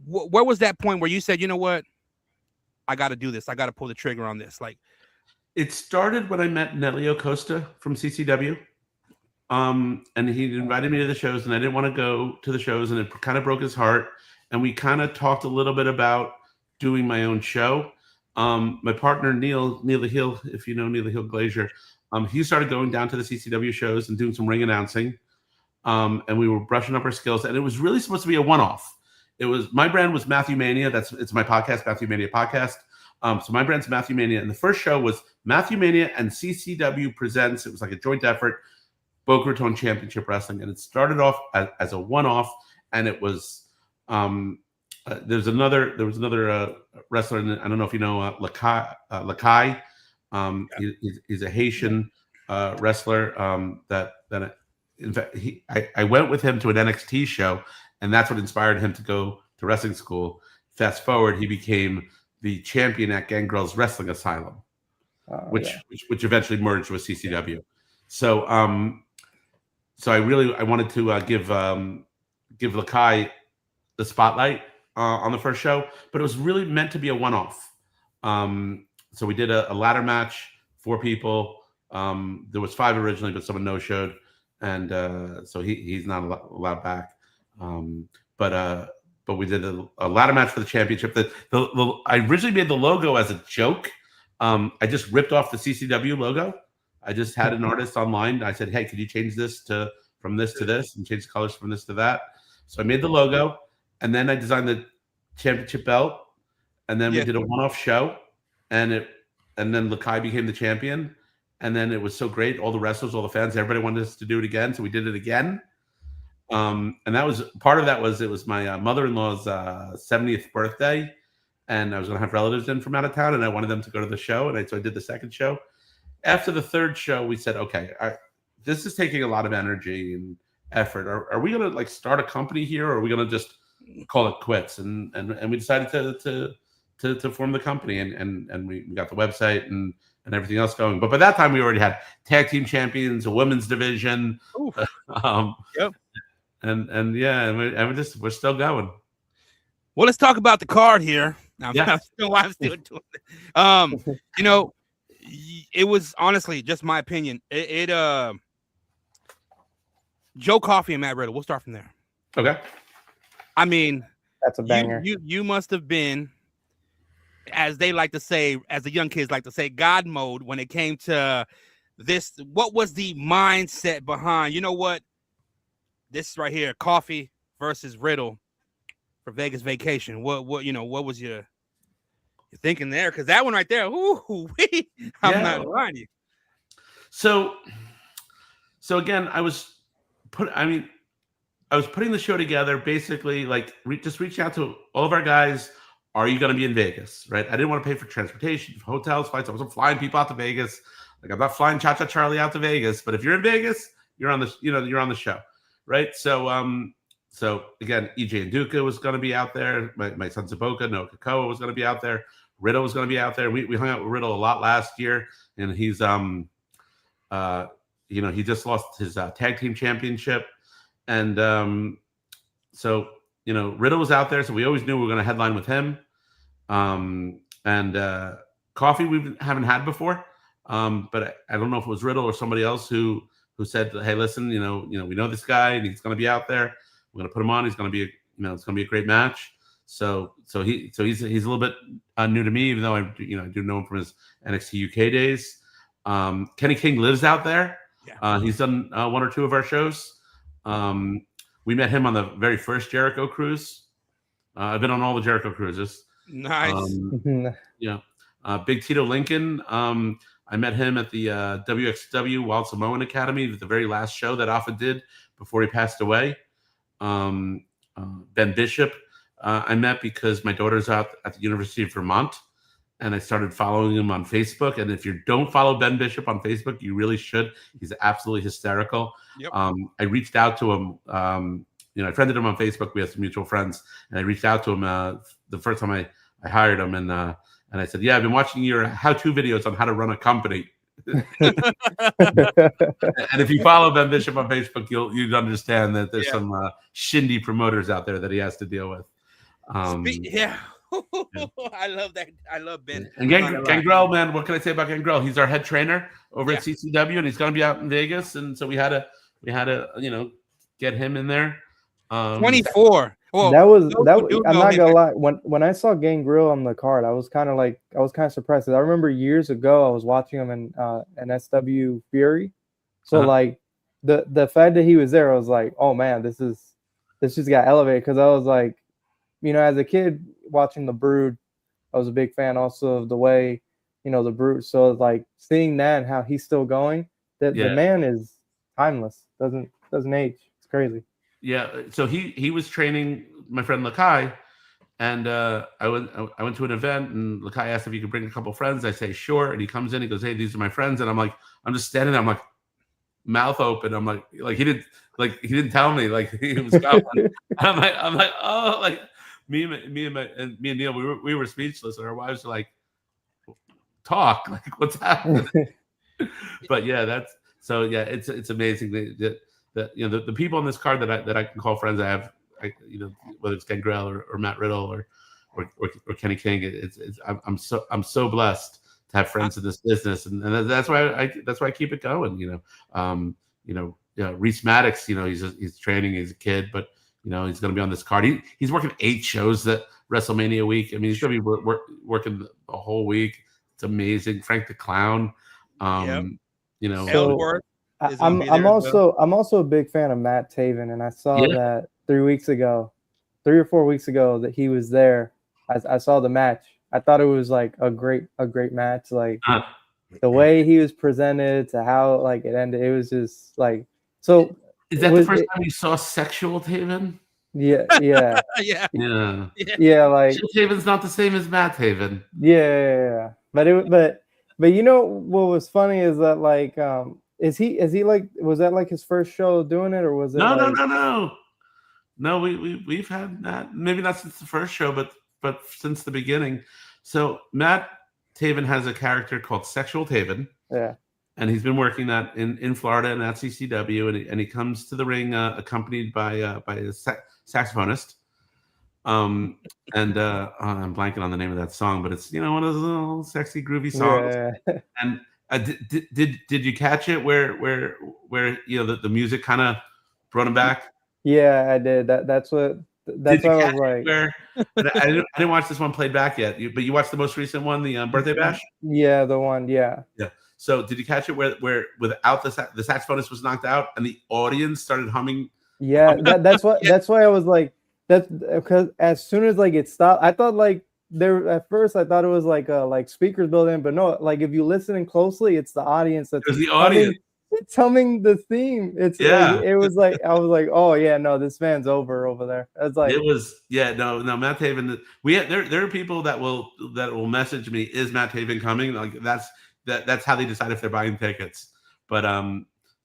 where was that point where you said, you know what, I got to do this. I got to pull the trigger on this. Like, it started when I met Nelio Costa from CCW. And he invited me to the shows, and I didn't want to go to the shows, and it kind of broke his heart. And we kind of talked a little bit about doing my own show. My partner Neil the Heel, if you know Neil the Heel Glazier, he started going down to the CCW shows and doing some ring announcing. And we were brushing up our skills, and it was really supposed to be a one-off. It was my brand was Matthew Mania. It's my podcast, Matthew Mania Podcast. So my brand's Matthew Mania, and the first show was Matthew Mania and CCW presents. It was like a joint effort, Boca Raton Championship Wrestling, and it started off as a one-off, and it was there was another wrestler. I don't know if you know Lakai. He's a Haitian wrestler that in fact I went with him to an NXT show, and that's what inspired him to go to wrestling school. Fast forward, he became the champion at Gangrel's Wrestling Asylum, which eventually merged with CCW. So so I wanted to give Lakai the spotlight on the first show, but it was really meant to be a one-off. So we did a ladder match, 4 people. There was 5 originally, but someone no-showed, and so he's not allowed back. But we did a ladder match for the championship. I originally made the logo as a joke. I just ripped off the CCW logo. I just had an artist online. I said, "Hey, could you change this from this to this, and change the colors from this to that?" So I made the logo, and then I designed the championship belt, and then we did a one-off show, and then Lakai became the champion, and then it was so great. All the wrestlers, all the fans, everybody wanted us to do it again, so we did it again. And that was part of that. It was my mother-in-law's 70th birthday, and I was going to have relatives in from out of town, and I wanted them to go to the show, and so I did the second show. After the third show, we said, okay, this is taking a lot of energy and effort. Are we going to start a company here, or are we going to just call it quits? And we decided to form the company, and we got the website and everything else going. But by that time, we already had tag team champions, a women's division. Yep. And we're still going. Well, let's talk about the card here. I'm still doing it. It was honestly just my opinion. Joe Coffey and Matt Riddle. We'll start from there. Okay. I mean, that's a banger. You must have been, as they like to say, as the young kids like to say, God mode when it came to this. What was the mindset behind? You know what? This right here, Coffey versus Riddle for Vegas Vacation. What was your thinking there? Because that one right there, I'm not lying to you. So again, I was putting the show together basically just reaching out to all of our guys. Are you going to be in Vegas? Right? I didn't want to pay for transportation, hotels, flights. I wasn't flying people out to Vegas. I'm not flying Cha Cha Charlie out to Vegas. But if you're in Vegas, you're on the show. Right. So again, EJ Nduka was going to be out there. My son Saboka, Noah Kakoa was going to be out there. Riddle was going to be out there. We hung out with Riddle a lot last year, and he's he just lost his tag team championship, and so Riddle was out there, so we always knew we were going to headline with him. And Coffey we haven't had before, but I don't know if it was Riddle or somebody else who said, "Hey, listen, we know this guy, and he's going to be out there. We're going to put him on. He's going to be, it's going to be a great match." So he's a little bit new to me, even though I do know him from his NXT UK days. Kenny King lives out there. Yeah. He's done 1 or 2 of our shows. We met him on the very first Jericho cruise. I've been on all the Jericho cruises. Nice. Big Tito Lincoln. I met him at the WXW Wild Samoan Academy, the very last show that Alpha did before he passed away. Ben Bishop, I met because my daughter's out at the University of Vermont, and I started following him on Facebook. And if you don't follow Ben Bishop on Facebook, you really should. He's absolutely hysterical. Yep. I reached out to him. I friended him on Facebook. We have some mutual friends, and I reached out to him the first time I hired him, and I said, "Yeah, I've been watching your how-to videos on how to run a company." And if you follow Ben Bishop on Facebook, you'd understand that there's some shindy promoters out there that he has to deal with. I love that. I love Ben. And Gangrel, man, what can I say about Gangrel? He's our head trainer over at CCW, and he's going to be out in Vegas, and so we had to get him in there. 24. Well, that was those that. who do I'm know not him, gonna lie. When I saw Gangrel on the card, I was kind of surprised. 'Cause I remember years ago I was watching him in SW Fury, so Uh-huh. like the fact that he was there, I was like, oh man, this just got elevated. Because I was like, as a kid watching the Brood, I was a big fan also of the way the Brood. So like seeing that and how he's still going, that the Yeah. man is timeless. Doesn't age. It's crazy. Yeah. So he was training my friend Lakai, and I went to an event, and Lakai asked if he could bring a couple friends. I say sure, and he comes in. He goes, "Hey, these are my friends," and I'm just standing there. I'm like, mouth open. I'm like he didn't tell me like he was coming. I'm like, oh, like me and Neil, we were speechless, and our wives were like, talk, like what's happening? But yeah, it's amazing that the people on this card that I can call friends. I have, whether it's Gangrel or Matt Riddle or Kenny King. I'm so blessed to have friends in this business, and that's why I keep it going. Reese Maddox, he's training, he's a kid, but he's going to be on this card. He's working 8 shows that WrestleMania week. I mean, he's going to be working the whole week. It's amazing. Frank the Clown, Ellsworth is I'm gonna be there as well. I'm also a big fan of Matt Taven, and I saw Yeah. that 3 or 4 weeks ago that he was there. I saw the match. I thought it was like a great match. Like the way he was presented to how like it ended, it was just like so. Is that the first time you saw sexual Taven? Yeah. Yeah. Yeah. Like Sexual Taven's not the same as Matt Taven. yeah. But what was funny is that like is he like, was that like his first show doing it, or was it No, we've had that, maybe not since the first show, but since the beginning. So Matt Taven has a character called Sexual Taven. Yeah. And he's been working that in Florida and at CCW, and he comes to the ring accompanied by a saxophonist. I'm blanking on the name of that song, but it's one of those little sexy groovy songs. Yeah. And did you catch it where the music kind of brought him back? Yeah, I did. That's what I was like. I didn't watch this one played back yet, but you watched the most recent one, the Birthday Bash. Yeah, the one. Yeah. So did you catch it where without the saxophonist was knocked out and the audience started humming? Yeah, that's why I was like, that's because as soon as like it stopped, I thought like at first I thought it was like speakers built in, but no, like if you listen closely, it's the audience that's the audience. It's humming the theme. It's like, it was like I was like, oh yeah, no, this fan's over there. It's like no Matt Taven. There are people that will message me, is Matt Taven coming? Like that's how they decide if they're buying tickets. But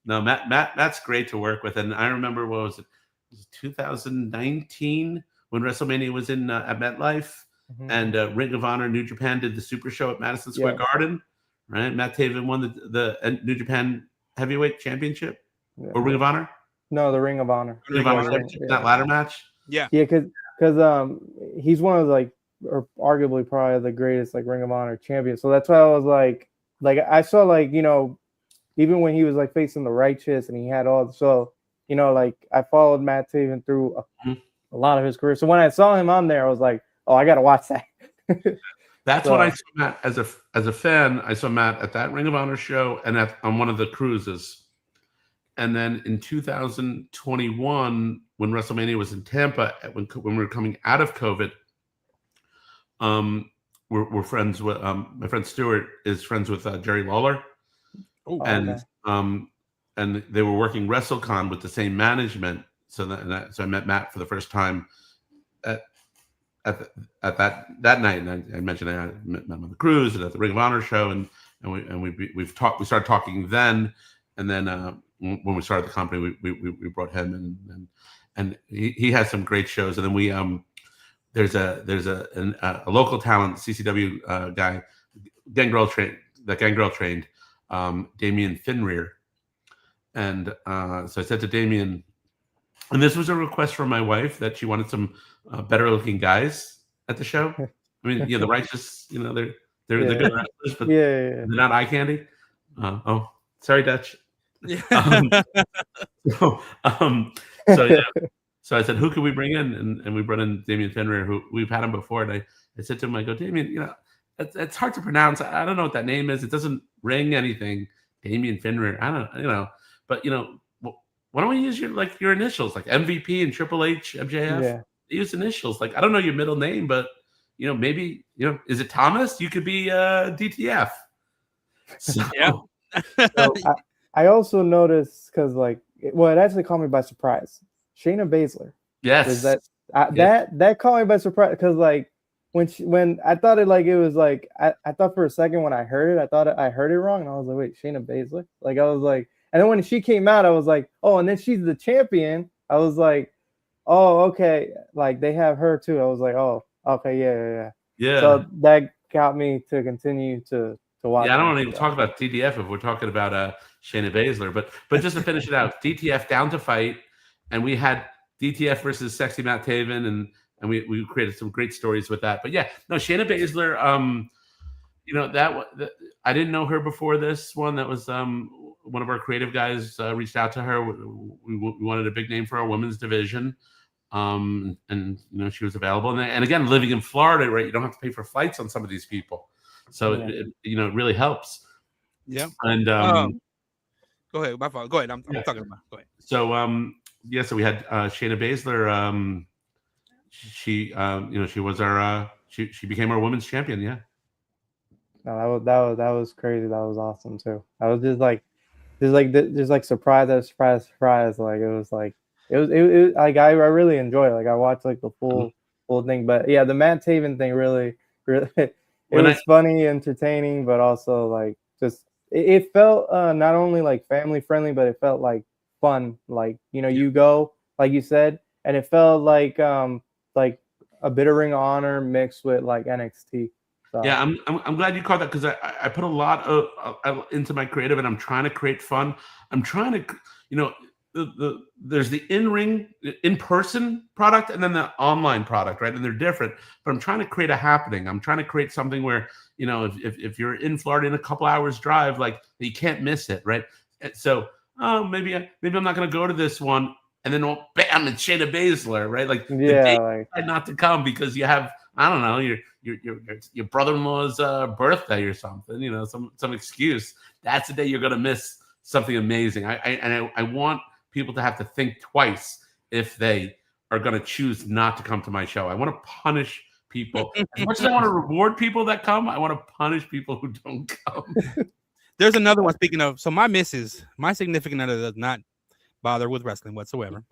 no, Matt's great to work with. And I remember, what was it? It was 2019 when WrestleMania was in at MetLife, and Ring of Honor New Japan did the Super Show at Madison Square Garden. Right, Matt Taven won the New Japan Heavyweight Championship or Ring of Honor. No, the Ring of Honor. That ladder match. Yeah, because he's one of or arguably probably the greatest like Ring of Honor champions. So that's why I was like I saw even when he was like facing the Righteous and he had I followed Matt Taven through a lot of his career. So when I saw him on there, I was like, oh, I gotta watch that. That's when I saw Matt as a fan. I saw Matt at that Ring of Honor show and on one of the cruises. And then in 2021, when WrestleMania was in Tampa, when we were coming out of COVID, we're friends with my friend Stuart is friends with Jerry Lawler. And they were working WrestleCon with the same management. So I met Matt for the first time at that night, and I mentioned I met him on the cruise and at the Ring of Honor show, and we started talking then, and then when we started the company, we brought him in, and he has some great shows, and then there's a local talent CCW guy, Gangrel trained Damian Finrear, and so I said to Damian, and this was a request from my wife that she wanted some better looking guys at the show. I mean, the Righteous, they're good wrestlers, but they're not eye candy. Sorry, Dutch. Yeah. So yeah. So I said, who can we bring in? And we brought in Damian Finner, who we've had him before. And I said to him, I go, Damian, you know, it's hard to pronounce. I don't know what that name is. It doesn't ring anything. Damian Finner. I don't, you know, but you know, why don't we use your initials, like MVP and Triple H, MJF? Yeah. Use initials. Like, I don't know your middle name, but you know, maybe, you know, is it Thomas? You could be DTF. So, Yeah. So I also noticed because it actually caught me by surprise. Shayna Baszler. yes. Was that caught me by surprise because when I thought it was I thought for a second when I heard it, I thought I heard it wrong, and I was like, wait, Shayna Baszler? Like, I was like, and then when she came out, I was like, oh, and then she's the champion. I was like, oh, okay, like they have her too. I was like, oh, okay, yeah. So that got me to continue to watch. Yeah, I don't want to even talk about DTF if we're talking about Shayna Baszler, but just to finish it out, DTF down to fight, and we had DTF versus Sexy Matt Taven, and we created some great stories with that. But yeah, no, Shayna Baszler, you know, I didn't know her before this one. That was one of our creative guys reached out to her. We wanted a big name for our women's division. And you know, she was available. And again, living in Florida, right? You don't have to pay for flights on some of these people. So it you know, it really helps. Yeah. And go ahead. My fault. Go ahead. I'm talking about. Go ahead. So so we had Shayna Baszler. She you know, she was our she became our women's champion. Yeah. No, that was crazy. That was awesome too. I was just like surprise after surprise. Like it was like I really enjoyed it. Like I watched like the full thing. But yeah, the Matt Taven thing really it was funny, entertaining, but also like just it felt not only like family friendly, but it felt like fun. Like, you know, you go like you said, and it felt like a bit of Ring of Honor mixed with like NXT. So. Yeah, I'm glad you caught that because I put a lot of into my creative, and I'm trying to create fun. I'm trying to, you know, there's the in-person product and then the online product, right? And they're different, but I'm trying to create a happening. I'm trying to create something where, you know, if you're in Florida in a couple hours drive, like you can't miss it, right? So maybe I'm not going to go to this one, and then bam, it's Shayna Baszler, right? Like the day not to come because you have, I don't know, your brother-in-law's birthday or something, you know, some excuse. That's the day you're gonna miss something amazing. I want people to have to think twice if they are gonna choose not to come to my show. I want to punish people as much as I want to reward people that come. I want to punish people who don't come. There's another one. Speaking of, so my significant other does not bother with wrestling whatsoever.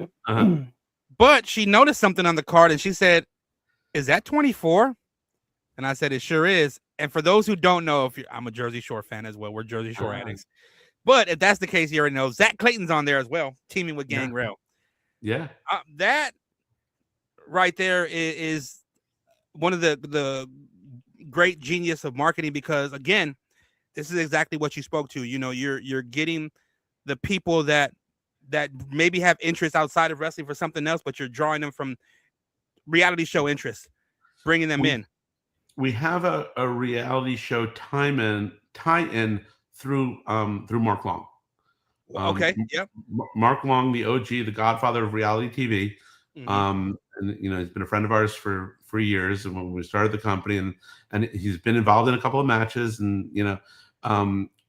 But she noticed something on the card and she said, "Is that 24?" And I said, "It sure is." And for those who don't know, I'm a Jersey Shore fan as well. We're Jersey Shore addicts. But if that's the case, you already know Zach Clayton's on there as well, teaming with Gangrel. Yeah. That right there is one of the great genius of marketing, because again, this is exactly what you spoke to. You know, you're getting the people that maybe have interest outside of wrestling for something else, but you're drawing them from reality show interest, bringing them in. We have a reality show tie-in through Mark Long. Okay. Yep. Mark Long, the OG, the godfather of reality TV. And you know, he's been a friend of ours for years, and when we started the company, and he's been involved in a couple of matches, and you know,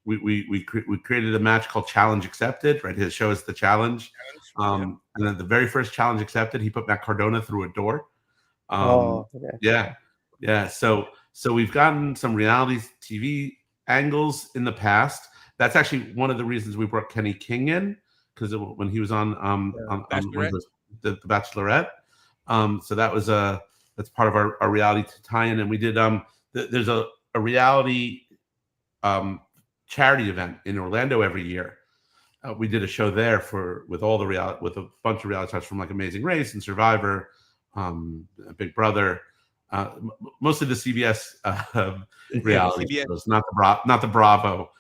we created a match called Challenge Accepted, right? His show is The Challenge. And then the very first Challenge Accepted, he put Matt Cardona through a door. Okay. Yeah. So we've gotten some reality TV angles in the past. That's actually one of the reasons we brought Kenny King in, because when he was on the Bachelorette. So that was that's part of our reality tie-in, and we did there's a reality charity event in Orlando every year. We did a show there with a bunch of reality stars from like Amazing Race and Survivor, Big Brother, mostly the CBS reality shows, not the Bravo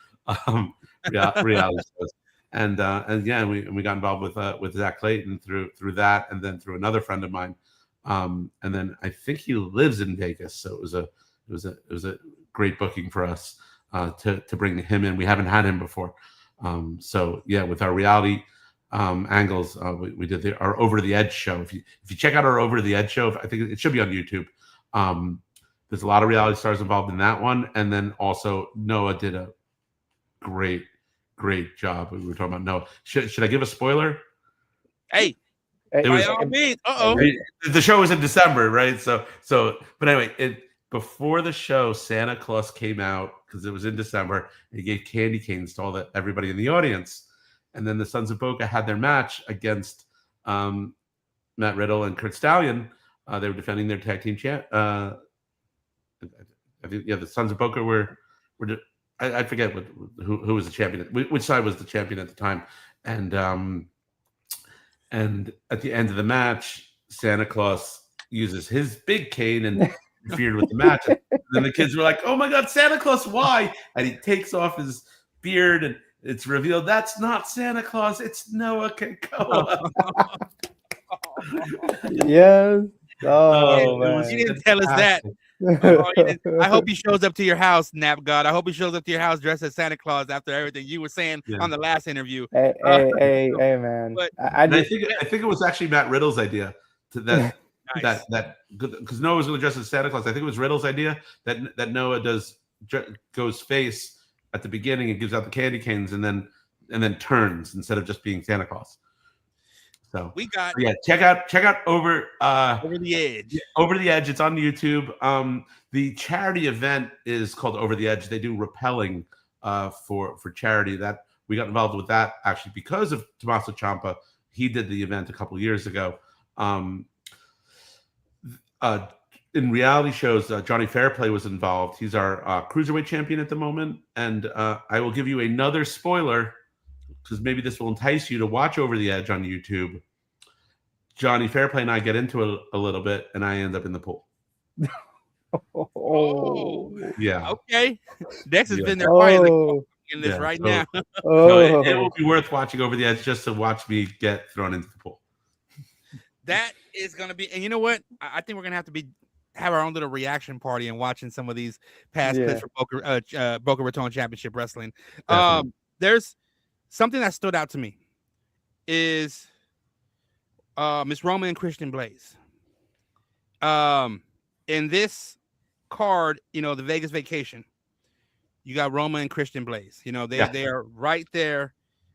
reality shows. And yeah, we got involved with Zach Clayton through that, and then through another friend of mine, and then I think he lives in Vegas, so it was a great booking for us to bring him in. We haven't had him before, so yeah, with our reality angles. We did our Over the Edge show. If you check out our Over the Edge show, I think it should be on YouTube. There's a lot of reality stars involved in that one, and then also Noah did a great job. We were talking about Noah. Should I give a spoiler? Hey, It by was all means. the show was in December, right? So but anyway, before the show, Santa Claus came out because it was in December. And he gave candy canes to everybody in the audience, and then the Sons of Boca had their match against Matt Riddle and Kurt Stallion. They were defending their tag team champ. I think the Sons of Boca were. I forget who was the champion. Which side was the champion at the time? And at the end of the match, Santa Claus uses his big cane and interfered with the match. And then the kids were like, "Oh my God, Santa Claus, why?" And he takes off his beard, and it's revealed that's not Santa Claus, it's Noah Kakoa. Yes. Oh, it man. was He didn't tell us that. I hope he shows up to your house, Nap God. I hope he shows up to your house dressed as Santa Claus after everything you were saying on the last interview. Hey, man. But I think it was actually Matt Riddle's idea that because Noah was going to dress as Santa Claus. I think it was Riddle's idea that Noah goes face at the beginning and gives out the candy canes and then turns instead of just being Santa Claus. So we got check out Over the Edge. Over the Edge. It's on YouTube. The charity event is called Over the Edge. They do rappelling for charity. That we got involved with that actually because of Tommaso Ciampa. He did the event a couple years ago. In reality shows, Johnny Fairplay was involved. He's our cruiserweight champion at the moment, and I will give you another spoiler because maybe this will entice you to watch Over the Edge on YouTube. Johnny Fairplay and I get into it a little bit, and I end up in the pool. Oh, yeah. Okay. Dex has been there quietly in this now. So it will be worth watching Over the Edge just to watch me get thrown into the pool. That is going to be, and you know what? I think we're going to have our own little reaction party and watching some of these past clips for Boca Raton Championship Wrestling. There's something that stood out to me is Miss Roman and Christian Blaze. In this card, the Vegas Vacation, you got Roma and Christian Blaze. They are right there.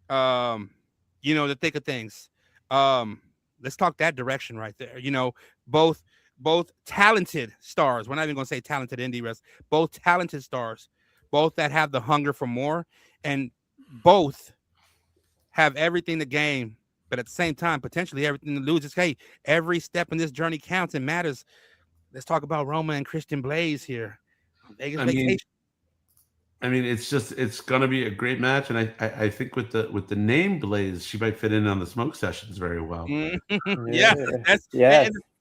The thick of things. Let's talk that direction right there. Both talented stars. We're not even going to say talented indie wrestlers. Both talented stars. Both that have the hunger for more, and both have everything to gain, but at the same time, potentially everything to lose. It's, hey, every step in this journey counts and matters. Let's talk about Roma and Christian Blaze here. Vegas Vacation. It's going to be a great match, and I think with the name Blaze, she might fit in on the smoke sessions very well. And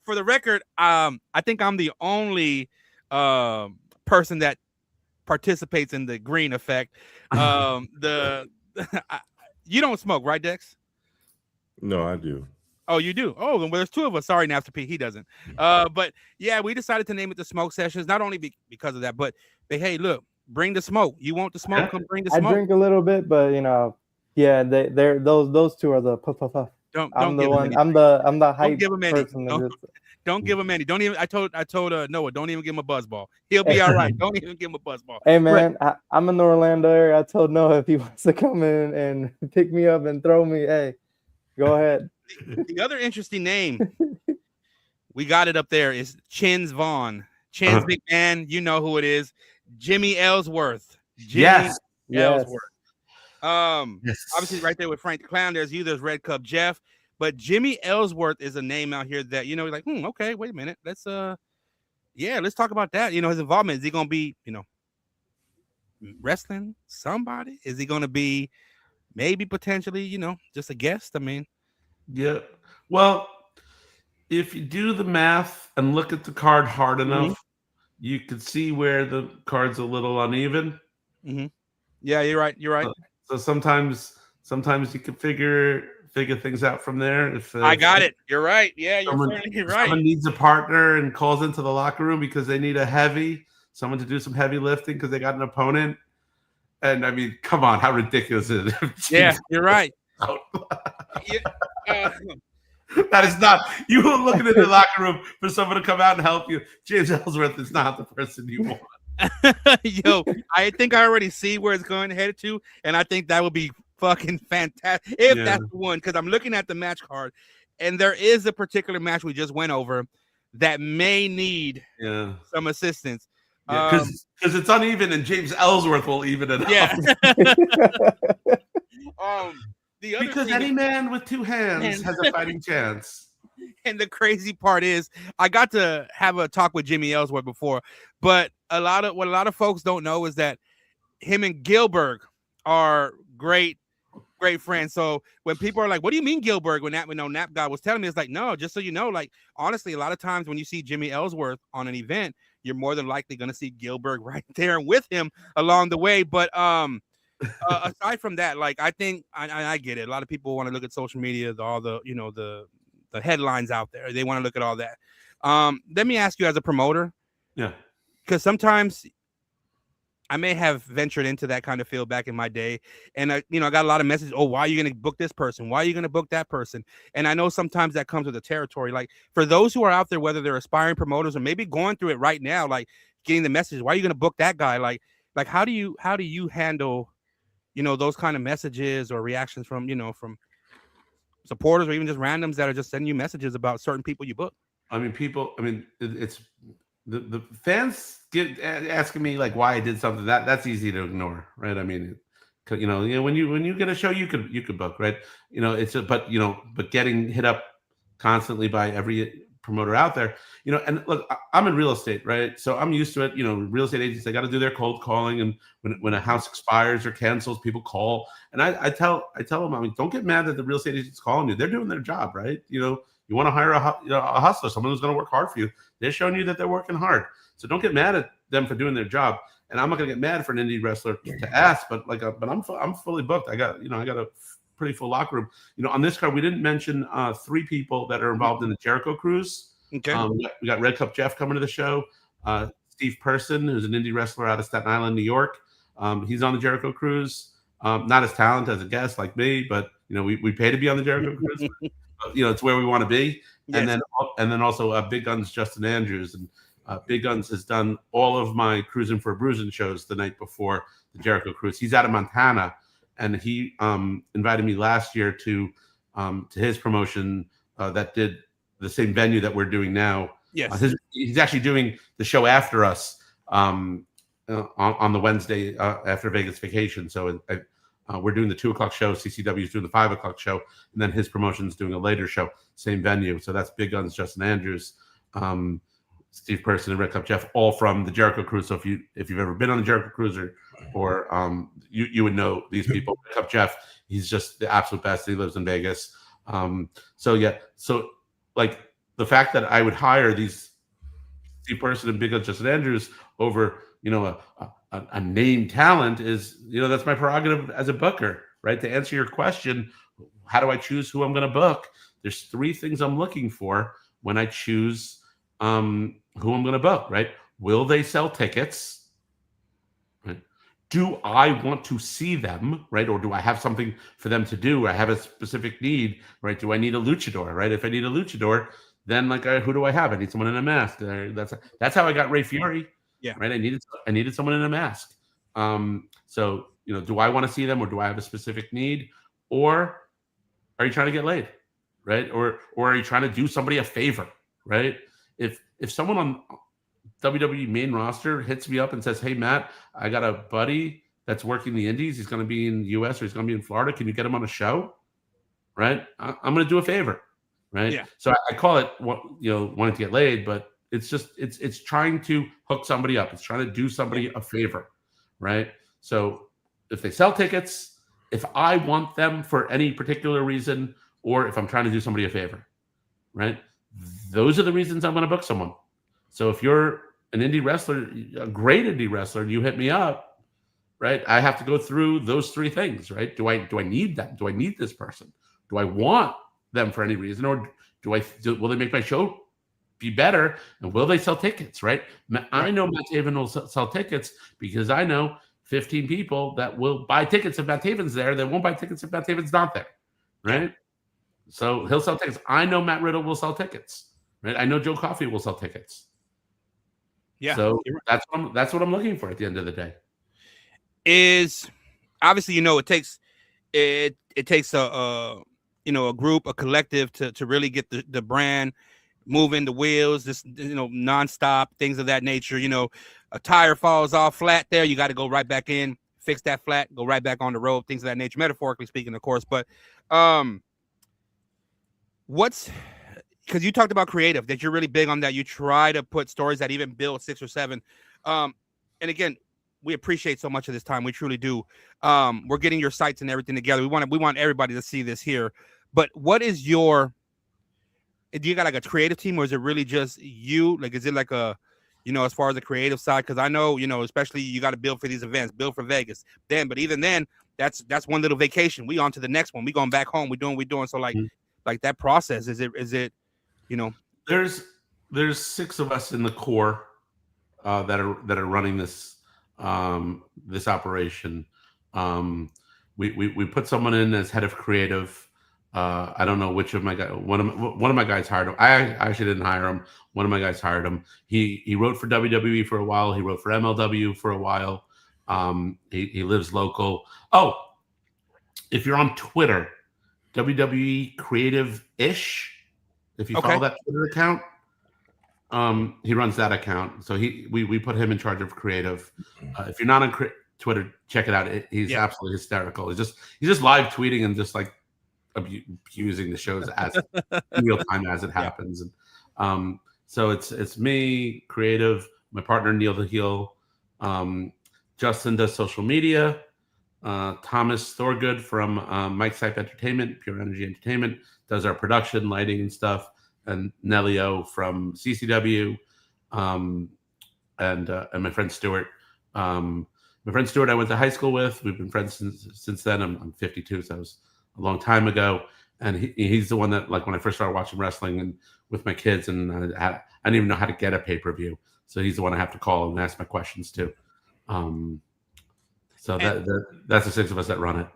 for the record, I think I'm the only person that participates in the green effect. You don't smoke, right, Dex? No, I do. Oh, you do? Oh, well, there's two of us. Sorry, Master P, he doesn't. But yeah, we decided to name it the Smoke Sessions, not only because of that, but hey, look, bring the smoke. You want the smoke? Come bring the smoke. I drink a little bit, but they're those two are the puff. I'm the one. I'm the hype person. Don't give him any. Don't even. I told Noah, don't even give him a buzz ball. He'll be all right. Don't even give him a buzz ball. Hey man, I'm in the Orlando area. I told Noah if he wants to come in and pick me up and throw me, hey, go ahead. The other interesting name, we got it up there, is Chins Vaughn. Chins McMahon, you know who it is. Jimmy Ellsworth. Ellsworth. Obviously right there with Frank the Clown. There's you. There's Red Cup Jeff. But Jimmy Ellsworth is a name out here that, like, okay, wait a minute. Let's talk about that. His involvement. Is he going to be, wrestling somebody? Is he going to be maybe potentially, just a guest? I mean. Yeah. Well, if you do the math and look at the card hard enough, you could see where the card's a little uneven. Mm-hmm. Yeah, you're right. So sometimes you can figure things out from there. If I got it. You're right. Yeah, you're right. Someone needs a partner and calls into the locker room because they need someone to do some heavy lifting because they got an opponent. And I mean, come on, how ridiculous is it? Yeah, you're right. out. Yeah, uh, That is not you looking in the locker room for someone to come out and help you. James Ellsworth is not the person you want. yo, I think I already see where it's going headed to, and I think that would be fucking fantastic if that's the one. Because I'm looking at the match card, and there is a particular match we just went over that may need some assistance. Because it's uneven, and James Ellsworth will even it up. Yeah. The other Because thing any man with two hands has a fighting chance. And the crazy part is, I got to have a talk with Jimmy Ellsworth before, but what a lot of folks don't know is that him and Gilbert are great friends. So when people are like, "What do you mean Gilbert?" When Nap guy was telling me, it's like, no, just so you know, like honestly, a lot of times when you see Jimmy Ellsworth on an event, you're more than likely going to see Gilbert right there with him along the way. But aside from that, like I think I get it. A lot of people want to look at social media, all the the headlines out there. They want to look at all that. Let me ask you, as a promoter, because sometimes I may have ventured into that kind of field back in my day, and I got a lot of messages. Oh, why are you going to book this person? Why are you going to book that person? And I know sometimes that comes with the territory. Like for those who are out there, whether they're aspiring promoters or maybe going through it right now, like getting the message, why are you going to book that guy? Like how do you handle those kind of messages or reactions from from supporters or even just randoms that are just sending you messages about certain people you book? I mean, it's the fans asking me like why I did something that's easy to ignore, right? I mean, when you get a show, you could book, right? But getting hit up constantly by every promoter out there, and look, I'm in real estate, right? So I'm used to it. Real estate agents, they got to do their cold calling, and when a house expires or cancels, people call, and I tell them, I mean, don't get mad that the real estate agent's calling you. They're doing their job, right? You want to hire a hustler, someone who's going to work hard for you. They're showing you that they're working hard, so don't get mad at them for doing their job. And I'm not going to get mad for an indie wrestler to ask, but I'm fully booked. I got a pretty full locker room. On this card, we didn't mention 3 people that are involved in the Jericho Cruise. Okay. We got Red Cup Jeff coming to the show. Steve Person, who's an indie wrestler out of Staten Island, New York. He's on the Jericho Cruise. Not as talented as a guest like me, but we pay to be on the Jericho Cruise. It's where we want to be. Yes. And then also Big Guns Justin Andrews, and Big Guns has done all of my Cruising for a Bruising shows the night before the Jericho Cruise. He's out of Montana, and he invited me last year to his promotion that did the same venue that we're doing now. Yes, he's actually doing the show after us on the Wednesday after Vegas vacation. So we're doing the 2:00 show. CCW is doing the 5:00 show, and then his promotion is doing a later show, same venue. So that's Big Guns Justin Andrews, Steve Person, and Red Cup Jeff, all from the Jericho Cruise. So if you've ever been on the Jericho Cruise or you would know these people. Red Cup Jeff, he's just the absolute best. He lives in Vegas. So like the fact that I would hire these Steve Person and Big Guns Justin Andrews over a named talent is that's my prerogative as a booker, right? To answer your question, how do I choose who I'm going to book? There's 3 things I'm looking for when I choose who I'm going to book, right? Will they sell tickets? Right? Do I want to see them, right? Or do I have something for them to do? I have a specific need, right? Do I need a luchador, right? If I need a luchador, then who do I have? I need someone in a mask. That's how I got Ray Fury. Yeah. Right. I needed someone in a mask. So do I want to see them, or do I have a specific need, or are you trying to get laid, right? Or are you trying to do somebody a favor, right? If someone on WWE main roster hits me up and says, "Hey Matt, I got a buddy that's working the Indies. He's going to be in the U.S. or he's going to be in Florida. Can you get him on a show?" Right? I'm going to do a favor, right? Yeah. So I call it wanting to get laid, but it's just it's trying to hook somebody up. It's trying to do somebody a favor, right? So if they sell tickets, if I want them for any particular reason, or if I'm trying to do somebody a favor, right? Those are the reasons I'm going to book someone. So if you're an indie wrestler, a great indie wrestler, and you hit me up, right? I have to go through those 3 things, right? Do I need them? Do I need this person? Do I want them for any reason, or will they make my show be better, and will they sell tickets, right? I know Matt Taven will sell tickets because I know 15 people that will buy tickets if Matt Taven's there. They won't buy tickets if Matt Taven's not there, right? So he'll sell tickets. I know Matt Riddle will sell tickets, right? I know Joe Coffey will sell tickets. Yeah. So that's what I'm looking for at the end of the day. Is obviously, it takes it takes a group, a collective to really get the brand moving, the wheels, this nonstop, things of that nature. A tire falls off flat there, you got to go right back in, fix that flat, go right back on the road, things of that nature, metaphorically speaking, of course. But because you talked about creative, that you're really big on that. You try to put stories that even build 6 or 7. And again, we appreciate so much of this time. We truly do. We're getting your sites and everything together. We want everybody to see this here. But what is do you got like a creative team, or is it really just you? Like, is it like a, as far as the creative side? Because I know, especially you got to build for these events, build for Vegas. But even then, that's one little vacation. We on to the next one. We going back home. We doing. So like that process, is it, There's 6 of us in the core that are running this this operation. We put someone in as head of creative. I don't know which of my guys. One of my guys hired him. I actually didn't hire him. One of my guys hired him. He wrote for WWE for a while. He wrote for MLW for a while. He lives local. Oh, if you're on Twitter, WWE Creative-ish. If you follow that Twitter account, he runs that account. So we put him in charge of creative. If you're not on Twitter, check it out. He's absolutely hysterical. He's just live tweeting and just like abusing the shows as in real time as it happens. And so it's me, creative, my partner Neil the Heel, Justin does social media, Thomas Thorgood from Mike's Type Entertainment, Pure Energy Entertainment, does our production, lighting, and stuff, and Nelio from CCW, and my friend Stuart. My friend Stuart, I went to high school with. We've been friends since then. I'm 52, so that was a long time ago. And he's the one that, like, when I first started watching wrestling and with my kids, and I didn't even know how to get a pay-per-view. So he's the one I have to call and ask my questions to. So that's the 6 of us that run it.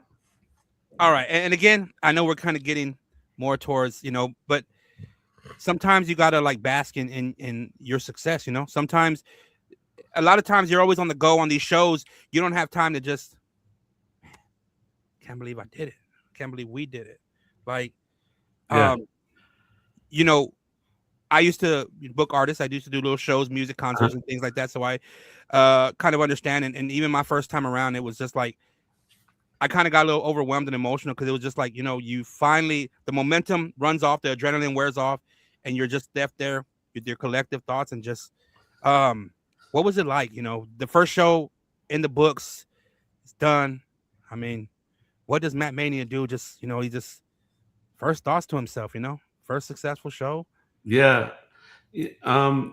All right. And again, I know we're kind of getting more towards, but sometimes you got to like bask in your success, Sometimes, a lot of times you're always on the go on these shows. You don't have time to just, can't believe I did it. Can't believe we did it. Like, I used to book artists. I used to do little shows, music concerts, and things like that. So I kind of understand. And even my first time around, it was just like, I kind of got a little overwhelmed and emotional because it was just like, you finally, the momentum runs off, the adrenaline wears off, and you're just left there with your collective thoughts and just, what was it like? The first show in the books, it's done. I mean, what does Matt Mania do? Just, he just first thoughts to himself, first successful show. Yeah. After,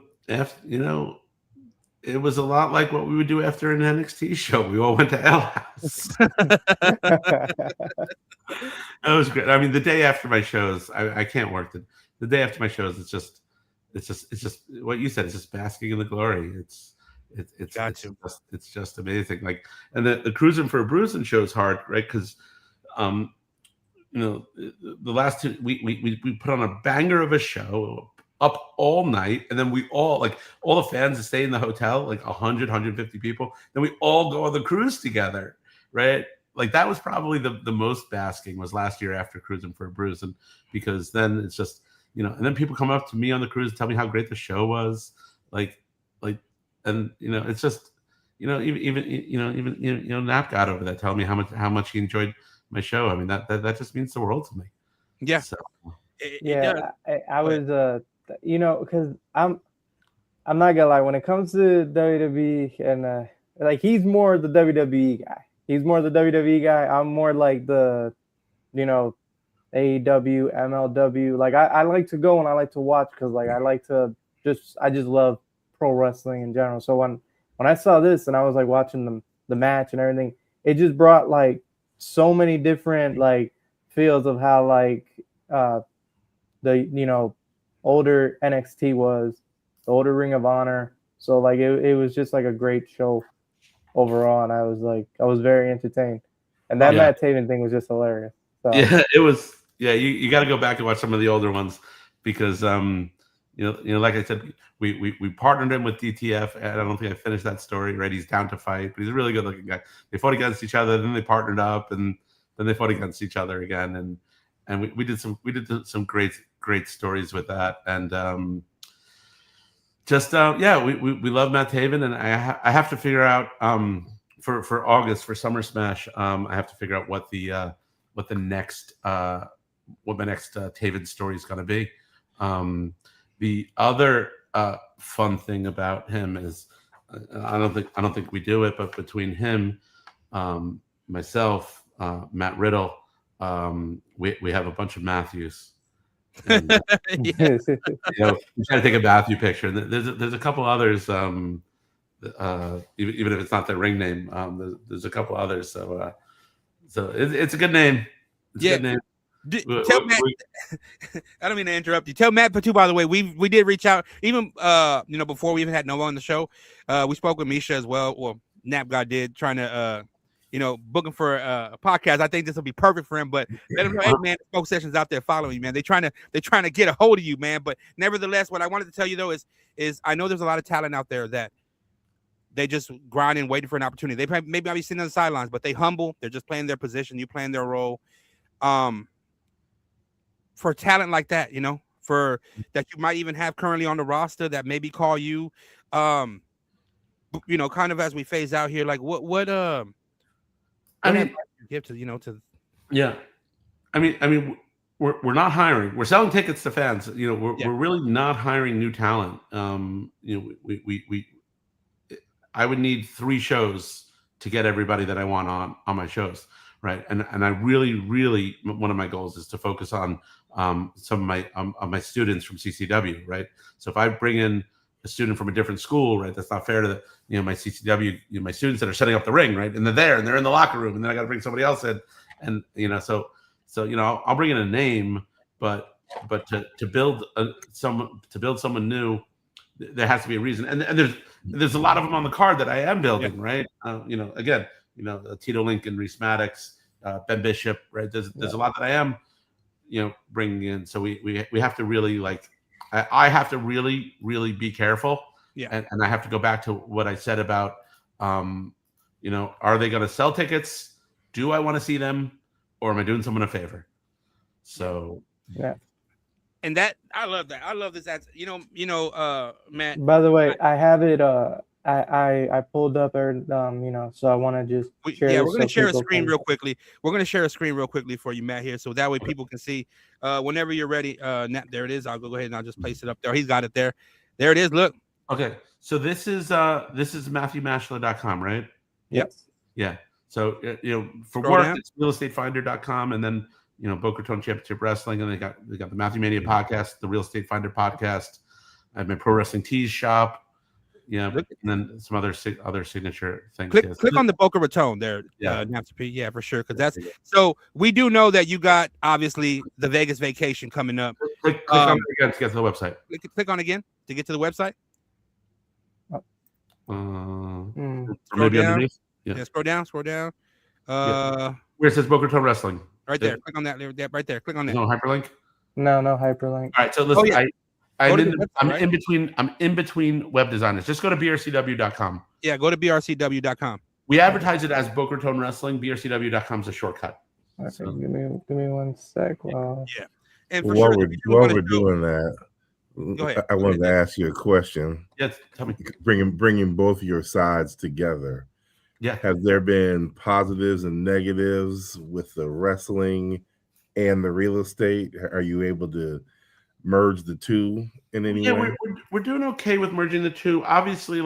it was a lot like what we would do after an NXT show. We all went to L House. That was great. I mean, the day after my shows, I can't work the day after my shows. It's just what you said. It's just basking in the glory. It's just amazing. Like, and the Cruising for a Bruising show is hard, right? Because, the last 2 we put on a banger of a show, up all night, and then we all, like, all the fans that stay in the hotel, like 150 people, then we all go on the cruise together, right? Like, that was probably the most basking was last year after Cruising for a Bruising, because then it's just, and then people come up to me on the cruise and tell me how great the show was, and it's just, even Nap got over that, telling me how much he enjoyed my show. I mean, that just means the world to me. Yeah. So, I was because I'm not gonna lie, when it comes to WWE and like, he's more the WWE guy. He's more the WWE guy. I'm more like the AEW, MLW. Like, I like to go and I like to watch because, like, I just love pro wrestling in general. So when I saw this and I was like watching the match and everything, it just brought like so many different like feels of how like the older NXT was, the older Ring of Honor. So like it was just like a great show overall, and I was very entertained. And that Matt Taven thing was just hilarious. So. Yeah, it was Yeah, you got to go back and watch some of the older ones because like I said, we partnered him with DTF, and I don't think I finished that story. Right, he's down to fight, but he's a really good looking guy. They fought against each other, then they partnered up, and then they fought against each other again, and we did some great stories with that, and we love Matt Taven, and I have to figure out for August for Summer Smash, I have to figure out what my next Taven story is going to be. The other fun thing about him is I don't think we do it, but between him, myself, Matt Riddle, we have a bunch of Matthews. And, Yeah. I'm trying to take a Matthew picture. There's a couple others. Even if it's not their ring name, there's a couple others. So it's a good name. It's a good name. Tell Matt, I don't mean to interrupt you. Tell Matt, but too, by the way, we did reach out even before we even had Noah on the show. We spoke with Misha as well. Well, Nap God did, trying to book him for a podcast. I think this will be perfect for him. But let him know, hey man, Smoke Sessions out there following you, man. They're trying to get a hold of you, man. But nevertheless, what I wanted to tell you though is I know there's a lot of talent out there that they just grind and waiting for an opportunity. They maybe not be sitting on the sidelines, but they humble. They're just playing their position. You playing their role. For talent like that, for that you might even have currently on the roster that maybe call you, kind of as we phase out here, like what I mean, give to yeah, I mean, we're not hiring. We're selling tickets to fans. We're really not hiring new talent. I would need 3 shows to get everybody that I want on my shows, right? And I really one of my goals is to focus on some of my students from CCW, right? So if I bring in a student from a different school, right, that's not fair to my CCW, my students that are setting up the ring, right, and they're there and they're in the locker room, and then I got to bring somebody else in, and so I'll bring in a name, but to build someone new, there has to be a reason, and there's a lot of them on the card that I am building, right? Tito Lincoln, Reese Maddox, Ben Bishop, right? There's a lot that I am bringing in. So we have to really I have to really be careful. Yeah. And I have to go back to what I said about, are they going to sell tickets? Do I want to see them, or am I doing someone a favor? So yeah. And that I love that. I love this. Matt. By the way, I have it. I pulled up, so I want to just share. Yeah, we're going to share a screen real quickly. We're going to share a screen real quickly for you, Matt, here, so that way people can see. Whenever you're ready, there it is. I'll go ahead and I'll just place it up there. He's got it there. There it is. Look. Okay, so this is MatthewMashler.com, right? Yep. Yeah. So for Scroll work, down. it's realestatefinder.com, and then Boca Raton Championship Wrestling, and they got the Matthew Mania podcast, the Real Estate Finder podcast. I have my Pro Wrestling Tees shop. Yeah, and then some other signature things. Click on the Boca Raton there. Yeah, yeah, for sure. Because that's so we do know that you got obviously the Vegas vacation coming up. Click on it again to get to the website. Click on again to get to the website. Maybe down. underneath. Yeah, scroll down. Where it says Boca Raton Wrestling. Right there. Click on that. Right there. Click on that. No hyperlink. No hyperlink. All right. So listen, I'm in between web designers. Just go to brcw.com. Yeah, go to brcw.com. We advertise it as Boca Raton Wrestling. brcw.com is a shortcut. Okay, so. give me 1 sec. Yeah. And for while we're doing that, go ahead. I wanted to ask you a question. Yes, tell me. Bringing both your sides together. Yeah. Have there been positives and negatives with the wrestling and the real estate? Are you able to merge the two in any way? We're doing okay with merging the two. Obviously,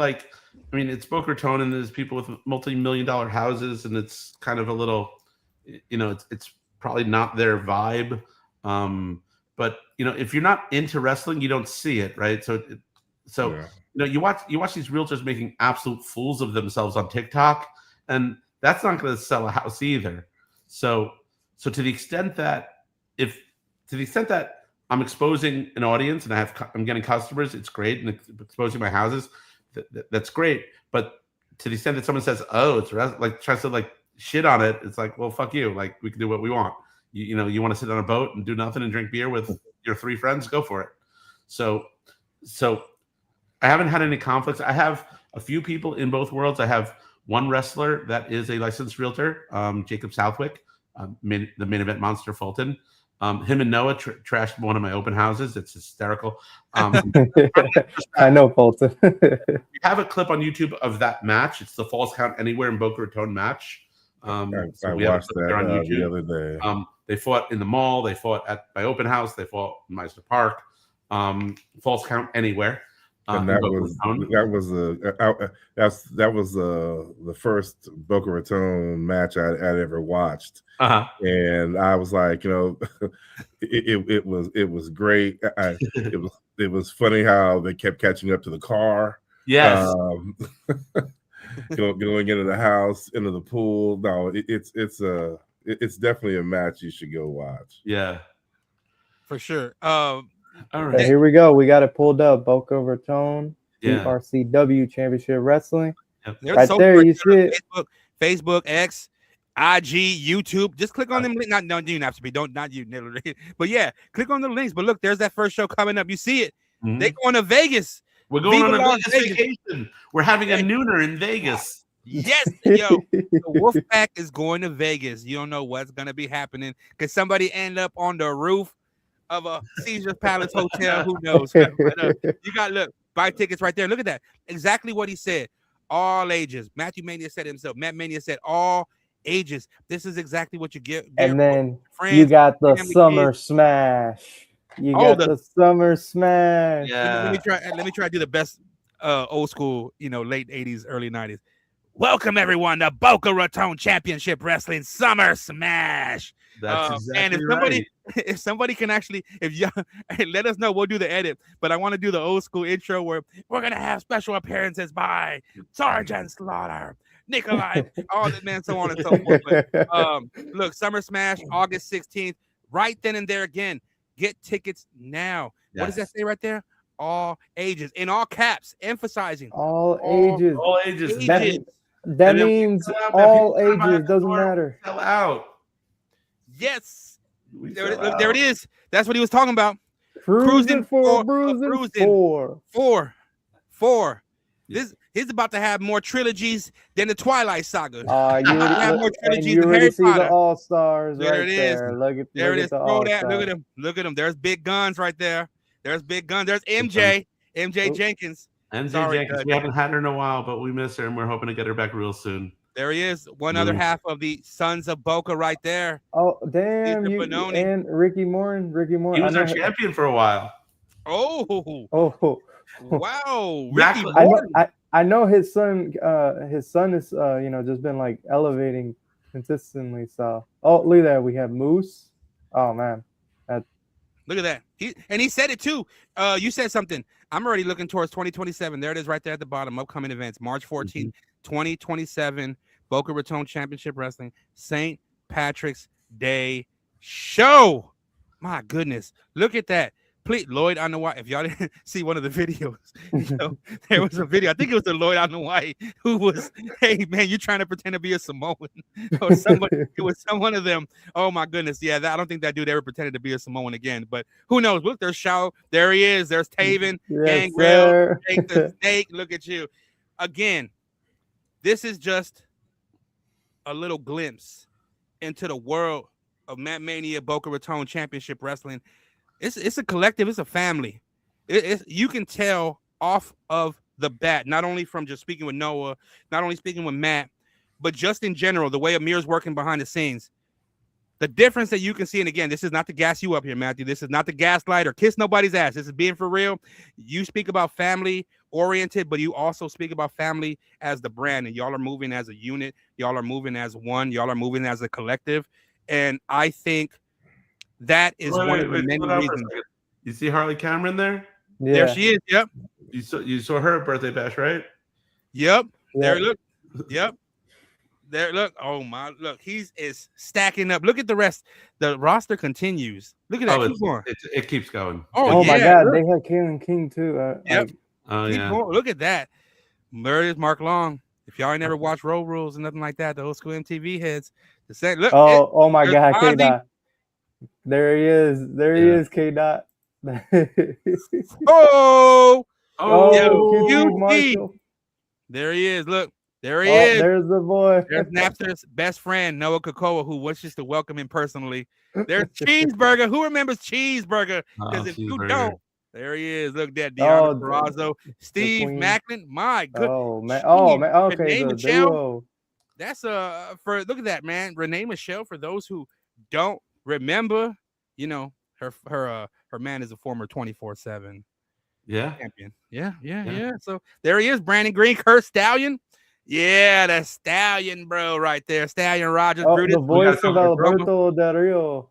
it's Boca Raton, and there's people with multi-million-dollar houses, and it's kind of a little, it's probably not their vibe. But if you're not into wrestling, you don't see it, right? So you watch these realtors making absolute fools of themselves on TikTok, and that's not going to sell a house either. So to the extent that I'm exposing an audience and I'm getting customers, it's great, and exposing my houses, that's great. But to the extent that someone says, "Oh, it's tries to shit on it," it's like, well, fuck you. We can do what we want, you want to sit on a boat and do nothing and drink beer with your 3 friends, go for it. So I haven't had any conflicts. I have a few people in both worlds. I have one wrestler that is a licensed realtor, Jacob Southwick, the main event monster Fulton. Him and Noah trashed one of my open houses. It's hysterical. I know Fulton. We have a clip on YouTube of that match. It's the Falls Count Anywhere in Boca Raton match. I we have watched that on YouTube. the other day. They fought in the mall. They fought at my open house. They fought in Meister Park. Falls Count Anywhere. And that was the first Boca Raton match I'd ever watched, and I was like, it was great. It was funny how they kept catching up to the car. Yes, going into the house, into the pool. No, it's definitely a match you should go watch. Yeah, for sure. All right. Okay, here we go. We got it pulled up. Boca Raton, Yeah. BRCW Championship Wrestling. Yep. There's Right so there, much you see it. Facebook, X, IG, YouTube. Just click on them. You don't have to be. Not you, but yeah, click on the links. But look, there's that first show coming up. You see it. Mhm. They going to Vegas. We're going Viva on a Las Vegas Vegas. vacation. We're having a nooner in Vegas. Yes, yo, the Wolfpack is going to Vegas. You don't know what's gonna be happening. Could somebody end up on the roof of a Caesar Palace hotel? Who knows? You got buy tickets right there. Look at that. Exactly what he said. All ages. Matthew Mania said himself. Matt Mania said all ages. This is exactly what you get. And then friends, you got the family, Summer kids. Smash. You Oh, got the Summer Smash. Yeah. Let me try to do the best old school, late 80s, early 90s. Welcome everyone to Boca Raton Championship Wrestling Summer Smash. That's And exactly if somebody can actually, if y'all let us know, we'll do the edit. But I want to do the old school intro where we're gonna have special appearances by Sergeant Slaughter, Nikolai, all that, man, so on and so forth. But, look, Summer Smash, August 16th, right then and there again. Get tickets now. What does that say right there? All ages, in all caps, emphasizing all ages. All ages. That means all ages. Doesn't matter. Sell out. Yes. There it is. That's what he was talking about. Cruising for four. He's about to have more trilogies than the Twilight Saga. You already see the All Stars right there. Look at the All Stars. Look at him. There's big guns right there. There's big guns. There's MJ Jenkins. Jenkins. We haven't had her in a while, but we miss her, and we're hoping to get her back real soon. There he is. One other half of the Sons of Boca right there. Oh, damn. And Ricky Morton. He was our champion for a while. Oh. Wow. I know his son is just been like elevating consistently. So look at that. We have Moose. Oh man. Look at that. He said it too. You said something. I'm already looking towards 2027. There it is right there at the bottom. Upcoming events. March 14th, 2027. Boca Raton Championship Wrestling. St. Patrick's Day show. My goodness. Look at that. Please, Lloyd on the White. If y'all didn't see one of the videos, there was a video. I think it was the Lloyd on the White who was, hey man, you trying to pretend to be a Samoan or somebody? It was one of them. Oh my goodness, yeah. I don't think that dude ever pretended to be a Samoan again. But who knows? Look, there's Shaw. There he is. There's Taven, Gangrel, Jake the Snake. Look at you. Again, this is just a little glimpse into the world of Matt Mania Boca Raton Championship Wrestling. It's a collective. It's a family. You can tell off of the bat, not only from just speaking with Noah, not only speaking with Matt, but just in general, the way Amir's working behind the scenes. The difference that you can see, and again, this is not to gas you up here, Matthew. This is not to gaslight or kiss nobody's ass. This is being for real. You speak about family oriented, but you also speak about family as the brand, and y'all are moving as a unit. Y'all are moving as one. Y'all are moving as a collective. And I think that is one of the many reasons. You see Harley Cameron there? Yeah. There she is. Yep. You saw her at birthday bash, right? Yep. There. Look. Yep. There. Look. Oh my. Look. He's stacking up. Look at the rest. The roster continues. Look at that. It keeps going. Oh my God. They had Kaylin King too. Yep. Yeah. Look at that. There's Mark Long. If y'all ain't never watched Road Rules and nothing like that, the old school MTV heads. Look. Oh my God. There he is. There he Yeah. is, K Dot. Oh, Oh, Yo, QT QT. Marshall. there he is. Look, there he Oh, is. there's the boy. There's Napster's best friend, Noah Kakoa, who wishes to welcome him personally. There's Cheeseburger. Who remembers Cheeseburger? Because if you Cheeseburger. don't, there he is. Look, that Deanna Oh, Purrazzo, Steve queen. Macklin. My good. Oh man. Steve, Oh man. Okay, Renee the Michelle. duo. That's for look at that, man. Renee Michelle, for those who don't remember, you know, her man is a former 24/7 Yeah. champion. Yeah. Yeah. So there he is, Brandon Green, Kurt Stallion. Yeah, the Stallion, bro, right there. Stallion Rogers, Oh, Brutus. the voice of talk to Grover. Alberto Del Rio.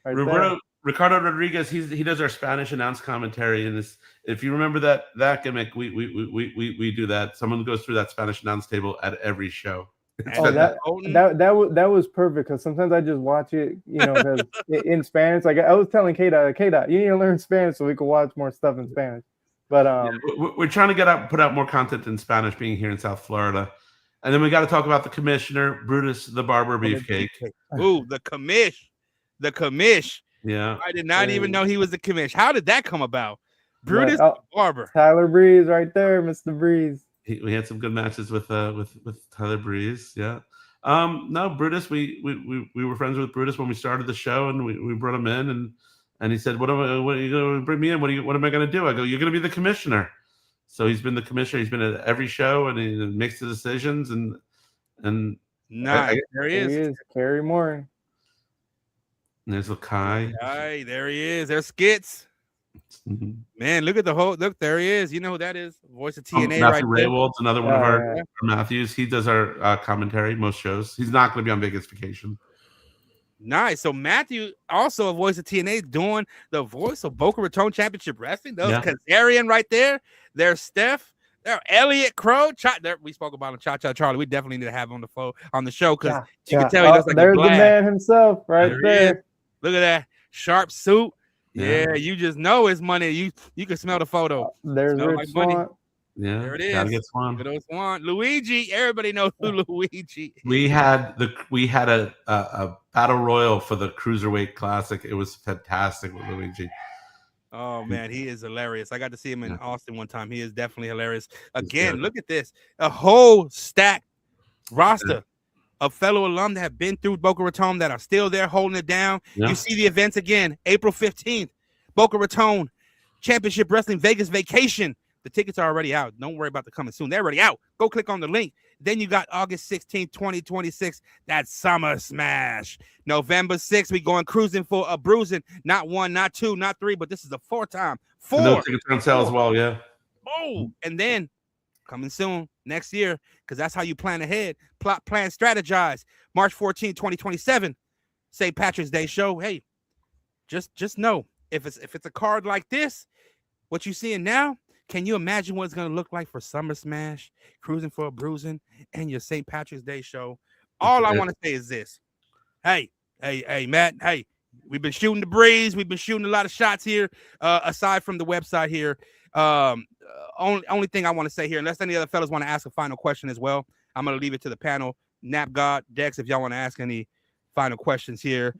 Right there. Ricardo Rodriguez, he does our Spanish announce commentary, and this, if you remember that gimmick, we do that. Someone goes through that Spanish announce table at every show. Oh, that was perfect, because sometimes I just watch it, you know, because in Spanish. Like I was telling K-Dot, you need to learn Spanish so we can watch more stuff in Spanish. But we're trying to put out more content in Spanish, being here in South Florida, and then we got to talk about the commissioner, Brutus the Barber Beefcake. Ooh, the commish. Yeah, I did not even know he was the commish. How did that come about? Brutus Barber. Tyler Breeze, right there, Mr. Breeze. We had some good matches with Tyler Breeze. Yeah. No, Brutus. We were friends with Brutus when we started the show, and we brought him in, and he said, "What are you going to bring me in? What am I going to do?" I go, "You're going to be the commissioner." So he's been the commissioner. He's been at every show, and he makes the decisions. And nice. There he is. Kerry Moore. And there's Lakai. Hey, there he is. There's Skits. Man, look at the whole look. There he is. You know who that is? Voice of TNA, Matthew right there. Raywald's another one of our Matthews. He does our commentary most shows. He's not going to be on Vegas vacation. Nice. So Matthew, also a voice of TNA, doing the voice of Boca Raton Championship Wrestling. Those Kazarian right there. There's Steph. There, Elliot Crow. We spoke about him, Cha Charlie. We definitely need to have him on the show, because you can tell he looks like there's the man himself right there. Look at that sharp suit. Yeah, you just know it's money. You can smell the photo. There's Rich like money. Yeah, there it is. Gotta get Swan. Good old Swan. Luigi. Everybody knows who Luigi is. We had a battle royal for the Cruiserweight Classic. It was fantastic with Luigi. Oh man, he is hilarious. I got to see him in Austin one time. He is definitely hilarious. Again, look at this. A whole stack roster of fellow alum that have been through Boca Raton that are still there holding it down. Yeah. You see the events again, April 15th, Boca Raton Championship Wrestling Vegas Vacation. The tickets are already out. Don't worry about the coming soon. They're already out. Go click on the link. Then you got August 16th, 2026. That's Summer Smash. November 6th, we going cruising for a bruising. Not one, not two, not three, but this is the fourth time. Four. And those tickets are on sale as well, yeah. Oh, and then coming soon next year, because that's how you plan ahead. Plot, plan, strategize. March 14, 2027, St. Patrick's Day show. Hey, just know if it's a card like this, what you seeing now, can you imagine what it's going to look like for Summer Smash, Cruising for a Bruising, and your St. Patrick's Day show? All I want to say is this. Hey, Matt. Hey, we've been shooting the breeze. We've been shooting a lot of shots here, aside from the website here. Only thing I want to say here, unless any other fellas want to ask a final question as well, I'm going to leave it to the panel. Nap God, Dex, if y'all want to ask any final questions here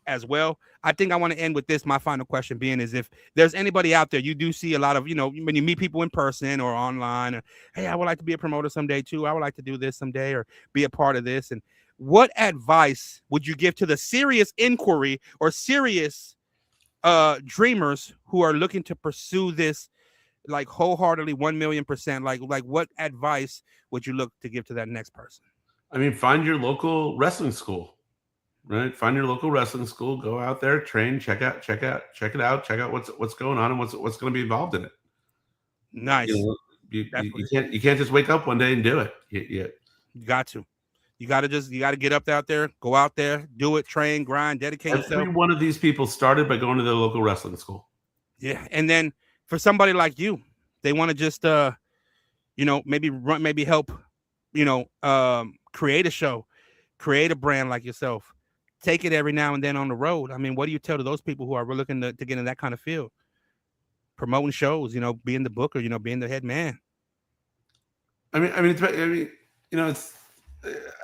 as well. I think I want to end with this. My final question being is, if there's anybody out there, you do see a lot of, when you meet people in person or online, or, hey, I would like to be a promoter someday too. I would like to do this someday or be a part of this. And what advice would you give to the serious inquiry or serious dreamers who are looking to pursue this like wholeheartedly 1,000,000%? Like what advice would you look to give to that next person? I mean, find your local wrestling school. Right, find your local wrestling school. Go out there, train, check it out, check what's going on and what's going to be involved in it. Nice. You can't just wake up one day and do it. You got to. You got to get up out there, go out there, do it, train, grind, dedicate yourself. Every one of these people started by going to their local wrestling school. Yeah, and then for somebody like you, they want to just maybe help, create a show, create a brand like yourself. Take it every now and then on the road. I mean, what do you tell to those people who are looking to get in that kind of field? Promoting shows, being the booker, being the head man. I mean, it's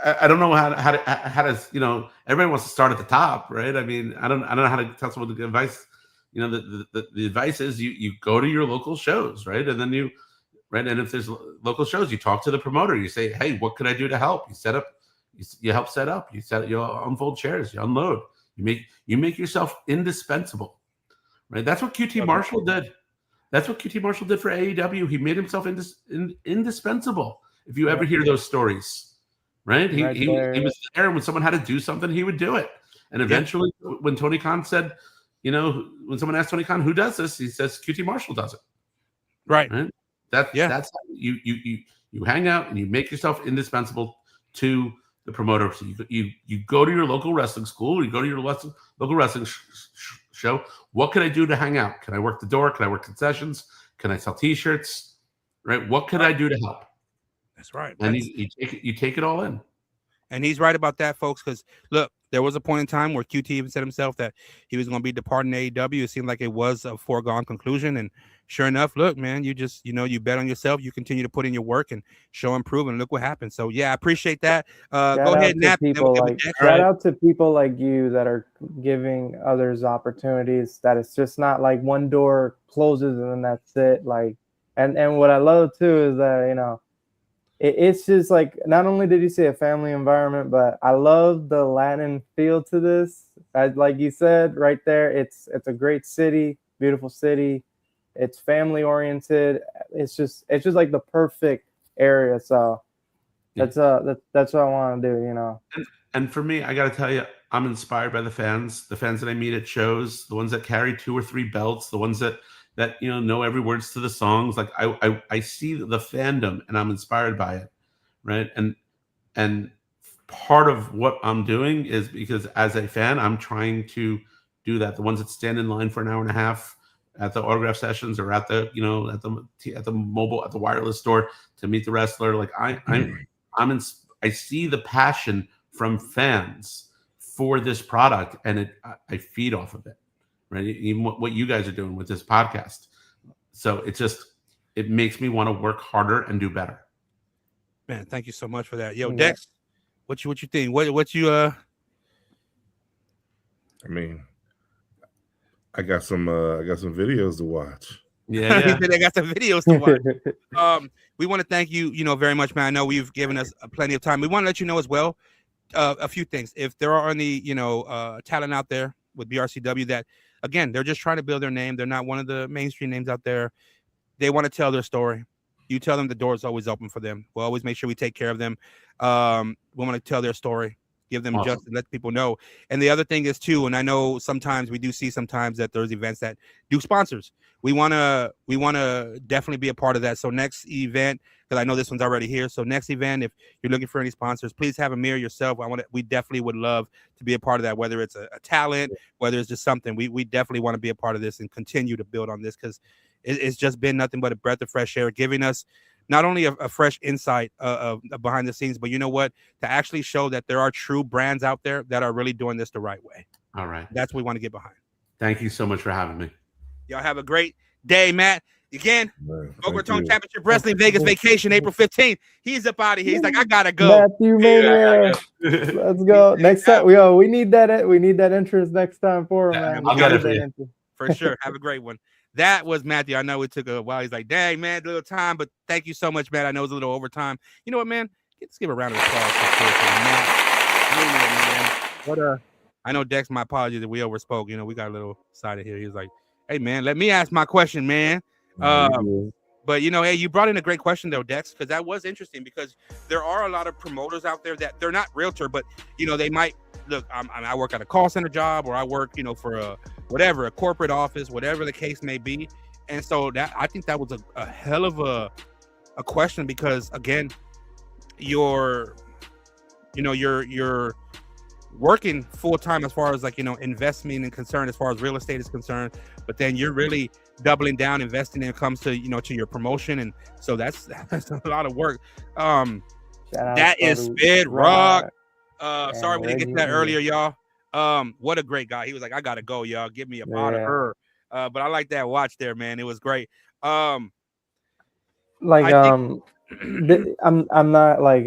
I don't know how to you know, everybody wants to start at the top, right? I mean, I don't know how to tell someone the advice. You know, the advice is you go to your local shows, right? And then and if there's local shows, you talk to the promoter. You say, hey, what could I do to help? You set up, you help set up. You unfold chairs, you unload. You make yourself indispensable, right? That's what QT Marshall did. That's what QT Marshall did for AEW. He made himself indispensable. If you ever hear those stories, right? He was there, and when someone had to do something, he would do it. And eventually, when Tony Khan said, you know, when someone asked Tony Khan who does this, he says QT Marshall does it. Right. That's how you hang out and you make yourself indispensable to the promoter. So you go to your local wrestling school, you go to your local wrestling show. What can I do to hang out? Can I work the door? Can I work concessions? Can I sell T-shirts? Right? What could I do to help? That's right. And you take it all in. And he's right about that, folks, because look, there was a point in time where QT even said himself that he was going to be departing AEW. It seemed like it was a foregone conclusion. And sure enough, look, man, you just, you bet on yourself. You continue to put in your work and show and prove, and look what happened. So, yeah, I appreciate that. Go ahead, Nap. Shout out to people like you that are giving others opportunities, that it's just not like one door closes and then that's it. Like, and what I love, too, is that, it's just like, not only did you say a family environment, but I love the Latin feel to this. Like you said right there, it's a great city, beautiful city. It's family oriented. It's just like the perfect area. So that's what I want to do, And for me, I got to tell you, I'm inspired by the fans that I meet at shows, the ones that carry 2 or 3 belts, the ones that know every words to the songs. Like I see the fandom and I'm inspired by it, right? And part of what I'm doing is because as a fan, I'm trying to do that. The ones that stand in line for an hour and a half at the autograph sessions or at the at the wireless store to meet the wrestler. Like I see the passion from fans for this product, and I feed off of it. Right, even what you guys are doing with this podcast. So it makes me want to work harder and do better. Man, thank you so much for that. Yo, Dex, what you think? What you I mean, I got some videos to watch. Yeah. I got some videos to watch. We want to thank you, very much, man. I know we've given us plenty of time. We want to let you know as well a few things. If there are any, talent out there with BRCW that, again, they're just trying to build their name. They're not one of the mainstream names out there. They want to tell their story. You tell them the door is always open for them. We'll always make sure we take care of them. We want to tell their story, give them justice, let people know. And the other thing is, too, and I know sometimes we do see that there's events that do sponsors. We want to definitely be a part of that. So next event, because I know this one's already here. So next event, if you're looking for any sponsors, please have a mirror yourself. We definitely would love to be a part of that, whether it's a talent, whether it's just something. We definitely want to be a part of this and continue to build on this, because it's just been nothing but a breath of fresh air, giving us not only a fresh insight of behind the scenes, but you know what? To actually show that there are true brands out there that are really doing this the right way. All right. That's what we want to get behind. Thank you so much for having me. Y'all have a great day, Matt. Again, Boca Raton Championship Wrestling Vegas Vacation, April 15th. He's up out of here. He's like, I gotta go. Matthew Mania. Let's go. Next time, we need that. We need that entrance next time for him, man. I'll get it for sure. Have a great one. That was Matthew. I know it took a while. He's like, dang, man, a little time, but thank you so much, man. I know it's a little overtime. You know what, man? Let's give a round of applause for Matt. I know, Dex, my apologies that we overspoke. We got a little excited here. He was like, hey, man, let me ask my question, man. But, hey, you brought in a great question, though, Dex, because that was interesting, because there are a lot of promoters out there that they're not realtor, but, they might look, I work at a call center job, or I work, for a corporate office, whatever the case may be. And so I think that was a hell of a question, because, again, you're working full time as far as investment and concern as far as real estate is concerned, but then you're really doubling down, investing when it comes to to your promotion, and so that's a lot of work. That is Spit Rock. Sorry we didn't get to that earlier, y'all. What a great guy. He was like, I gotta go, y'all. Give me a pot of her. But I like that watch there, man. It was great. I'm not like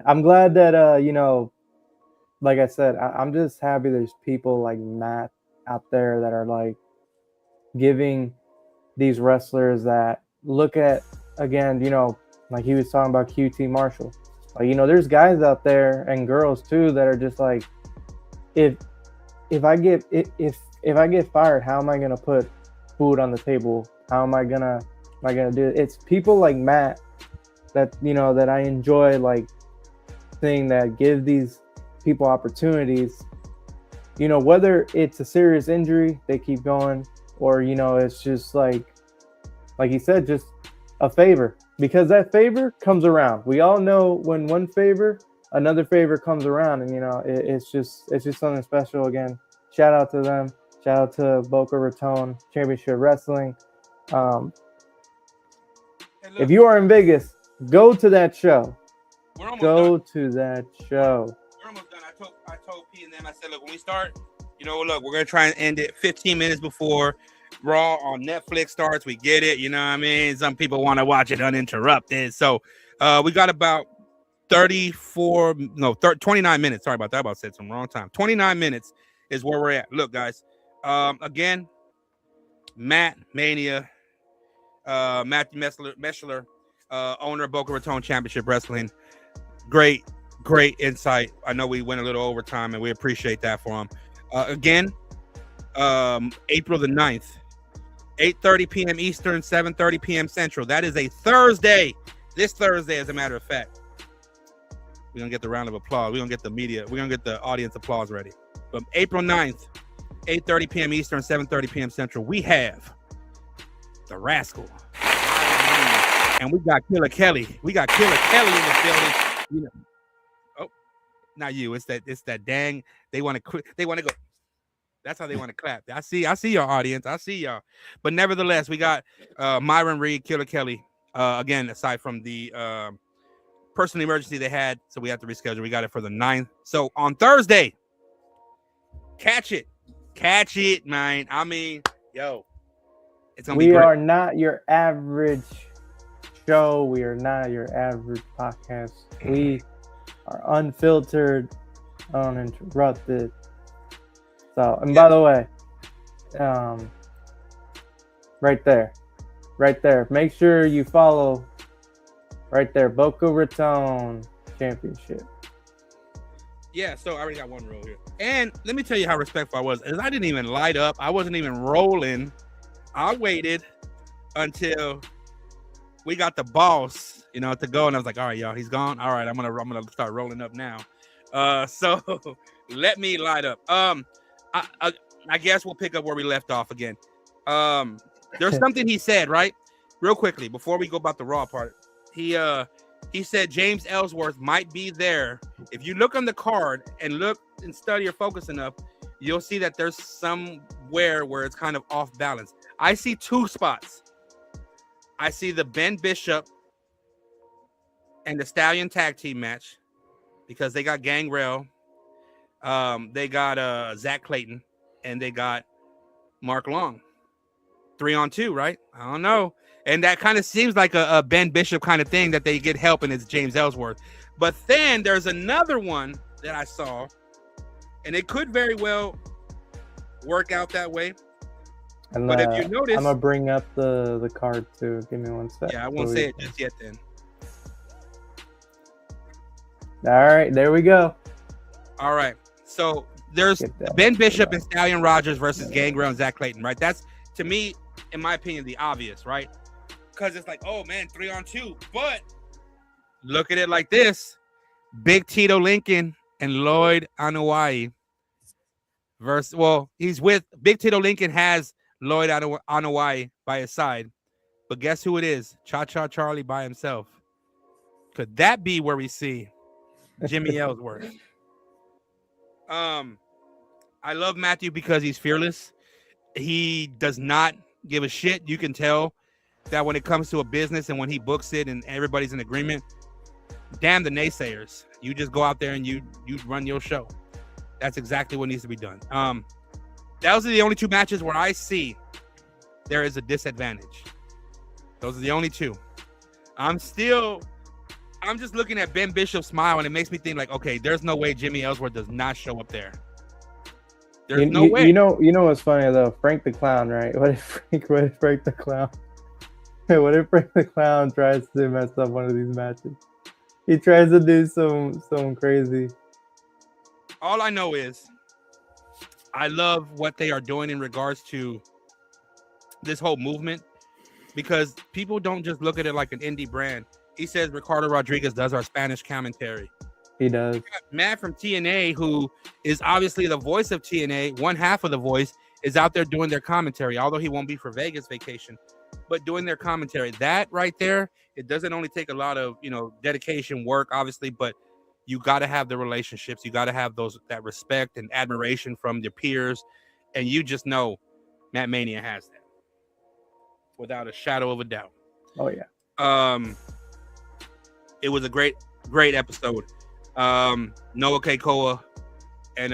I'm glad that like I said, I'm just happy there's people like Matt out there that are like giving these wrestlers that look at, again, like he was talking about QT Marshall. Like, there's guys out there and girls too that are just like, if I get fired, how am I gonna put food on the table? How am I gonna do it? It's people like Matt that that I enjoy like seeing, that give these people opportunities. Whether it's a serious injury, they keep going, or it's just like he said, just a favor, because that favor comes around. We all know when one favor, another favor comes around, and it's just something special. Again, shout out to them. Shout out to Boca Raton Championship Wrestling. Hey, look, If you are in Vegas, go to that show. we're almost Go done. to that show. We're almost done. I told P and them, I said, look, when we start, look, we're gonna try and end it 15 minutes before Raw on Netflix starts. We get it, you know what I mean? Some people want to watch it uninterrupted. So we got about 29 minutes. Sorry about that. I about said some wrong time. 29 minutes is where we're at. Look, guys. Again, Matt Mania, Matthew Meschler, owner of Boca Raton Championship Wrestling. Great insight. I know we went a little overtime, and we appreciate that for him. Again, April the 9th, 8:30 p.m. Eastern, 7:30 p.m. Central. That is a Thursday. This Thursday, as a matter of fact. We're going to get the round of applause. We're going to get the media. We're going to get the audience applause ready. But April 9th, 8:30 p.m. Eastern, 7:30 p.m. Central, we have the Rascal. And we got Killer Kelly. We got Killer Kelly in the building. Oh, not you. It's that dang. They want to quit. They want to go. That's how they want to clap. I see your audience. I see y'all. But nevertheless, we got Myron Reed, Killer Kelly. Again, aside from the personal emergency they had, so we have to reschedule. We got it for the 9th. So on Thursday, catch it, man. I mean, yo, it's gonna be great. We are not your average show. We are not your average podcast. We are unfiltered, uninterrupted. So, and by the way, right there. Make sure you follow right there, Boca Raton Championship. Yeah, so I already got one rule here. And let me tell you how respectful I was. As I didn't even light up. I wasn't even rolling. I waited until we got the boss, to go. And I was like, all right, y'all, he's gone. All right, I'm gonna start rolling up now. So let me light up. I guess we'll pick up where we left off again. There's something he said, right? Real quickly, before we go about the Raw part. He said James Ellsworth might be there. If you look on the card and look and study or focus enough, you'll see that there's somewhere where it's kind of off balance. I see two spots. I see the Ben Bishop and the Stallion tag team match, because they got Gangrel, they got Zach Clayton, and they got Mark Long. 3-on-2, right? I don't know. And that kind of seems like a Ben Bishop kind of thing, that they get help, and it's James Ellsworth. But then there's another one that I saw, and it could very well work out that way. And, but if you notice, I'm gonna bring up the card too. Give me one sec. Yeah, I won't say it just yet then. All right, there we go. All right. So there's Ben Bishop and Stallion Rogers versus Gangrel and Zach Clayton, right? That's, to me, in my opinion, the obvious, right? Because it's like, oh man, 3-on-2. But look at it like this: Big Tito Lincoln and Lloyd Anoa'i versus. Well, he's with Big Tito Lincoln, has Lloyd Anoa'i by his side, but guess who it is? Cha-Cha Charlie by himself. Could that be where we see Jimmy Ellsworth? I love Matthew because he's fearless. He does not give a shit. You can tell that when it comes to a business and when he books it and everybody's in agreement, damn the naysayers. You just go out there and you run your show. That's exactly what needs to be done. Those are the only two matches where I see there is a disadvantage. Those are the only two. I'm still I'm just looking at Ben Bishop's smile, and it makes me think like, okay, there's no way Jimmy Ellsworth does not show up there. There's no way. You know what's funny though? Frank the Clown, right? What if Frank the Clown? What if Frank the Clown tries to mess up one of these matches? He tries to do some crazy. All I know is I love what they are doing in regards to this whole movement, because people don't just look at it like an indie brand. He says Ricardo Rodriguez does our Spanish commentary. He does. Matt from TNA, who is obviously the voice of TNA, one half of the voice, is out there doing their commentary, although he won't be for Vegas vacation, but doing their commentary. That right there, it doesn't only take a lot of, dedication, work, obviously, but you got to have the relationships. You got to have that respect and admiration from your peers. And you just know Matt Mania has that without a shadow of a doubt. Oh, yeah. It was a great episode. Noah Keikoa and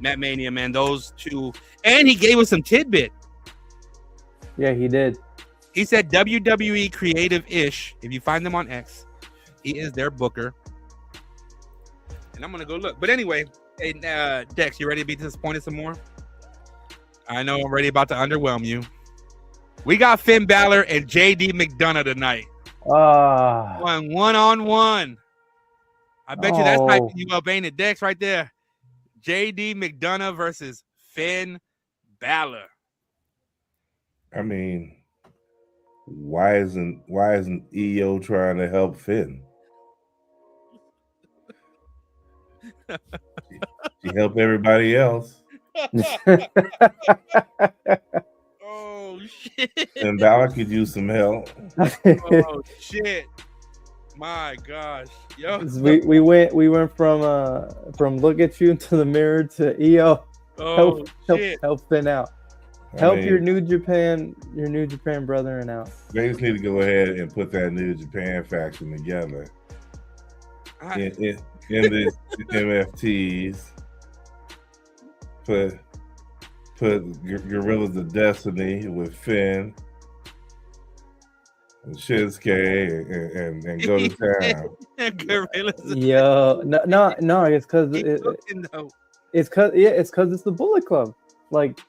Matt Mania, man, those two. And he gave us some tidbit. Yeah, he did. He said WWE Creative-ish. If you find them on X, he is their booker. And I'm going to go look. But anyway, hey, Dex, you ready to be disappointed some more? I know I'm already about to underwhelm you. We got Finn Balor and JD McDonough tonight. One-on-one. I bet you that's hyping you up, ain't it, Dex, right there? JD McDonough versus Finn Balor. I mean, why isn't EO trying to help Finn? She helped everybody else. Oh shit! And Balor could use some help. Oh shit! My gosh, yo. We went from look at you into the mirror to EO. Oh shit! Help Finn out. Help your New Japan brethren out. They just need to go ahead and put that New Japan faction together. In the MFTs, put Gorillas of Destiny with Finn and Shinsuke and go to town. Gorillas. Yo, no, it's because it's the Bullet Club. Like,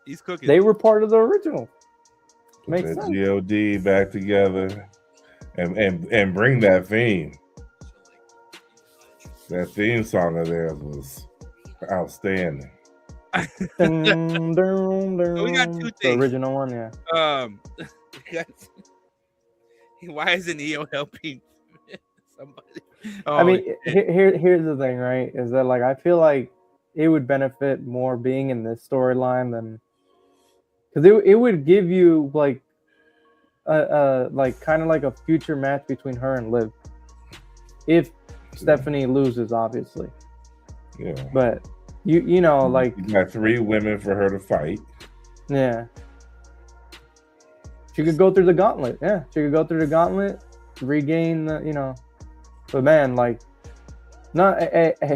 he's cooking. They were part of the original. Makes sense. God back together and bring that theme. That theme song of theirs was outstanding. Dun, dun, dun. So we got two The things. original one, yeah. Why isn't EO helping somebody? Oh, I mean, here's the thing, right? Is that like I feel like it would benefit more being in this storyline than because it would give you like kind of like a future match between her and Liv if Stephanie loses, obviously. Yeah. But you know, like you got 3 women for her to fight. Yeah. She could go through the gauntlet. Yeah, she could go through the gauntlet, regain the, But man, like, not hey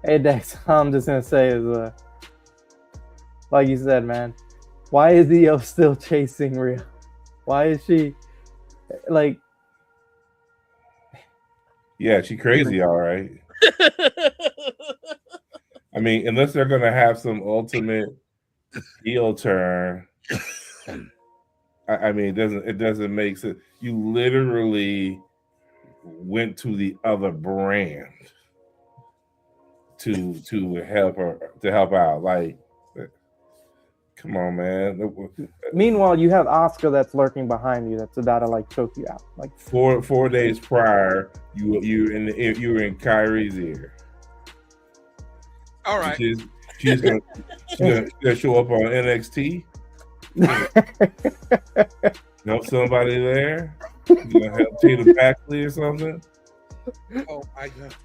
Dex. All I'm just gonna say is, like you said, man, why is EO still chasing Rhea? Why is she like? Yeah, she crazy, all right. I mean, unless they're gonna have some ultimate heel turn. I mean, it doesn't make sense. You literally went to the other brand to help out. Like, come on, man. Meanwhile, you have Asuka that's lurking behind you that's about to like choke you out. Like 4 days prior, you were in Kyrie's ear. All right. She's gonna show up on NXT. Help somebody there. You gonna help Tina Baxley or something? Oh my god.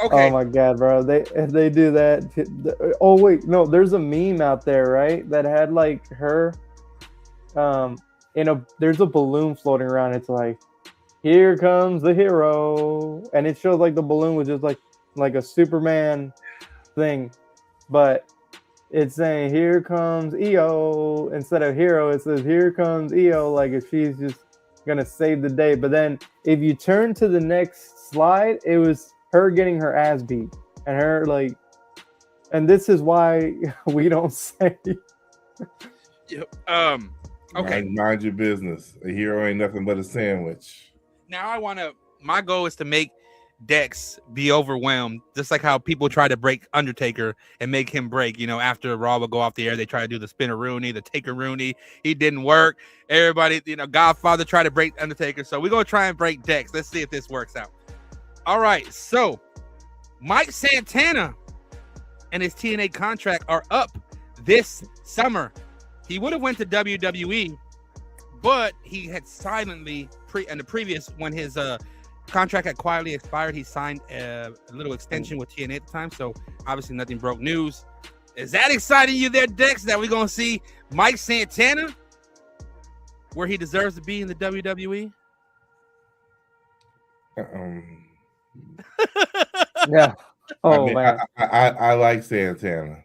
Okay. Oh my god, bro! If they do that. Oh wait, no. There's a meme out there, right? That had like her, there's a balloon floating around. It's like, here comes the hero, and it shows like the balloon was just like a Superman thing, but it's saying here comes EO instead of hero. It says here comes EO, like if she's just gonna save the day. But then if you turn to the next slide, it was her getting her ass beat and her like, and this is why we don't say. Okay. Mind your business. A hero ain't nothing but a sandwich. Now my goal is to make Dex be overwhelmed, just like how people try to break Undertaker and make him break. After Raw will go off the air, they try to do the spinner Rooney, the Taker Rooney. He didn't work. Everybody, Godfather tried to break Undertaker. So we're going to try and break Dex. Let's see if this works out. All right. So Mike Santana and his TNA contract are up this summer. He would have went to WWE, but he had silently in the previous, when his contract had quietly expired, he signed a little extension with TNA at the time. So obviously nothing broke news. Is that exciting you there, Dex, that we're going to see Mike Santana where he deserves to be in the WWE? Yeah. Oh, man. I like Santana.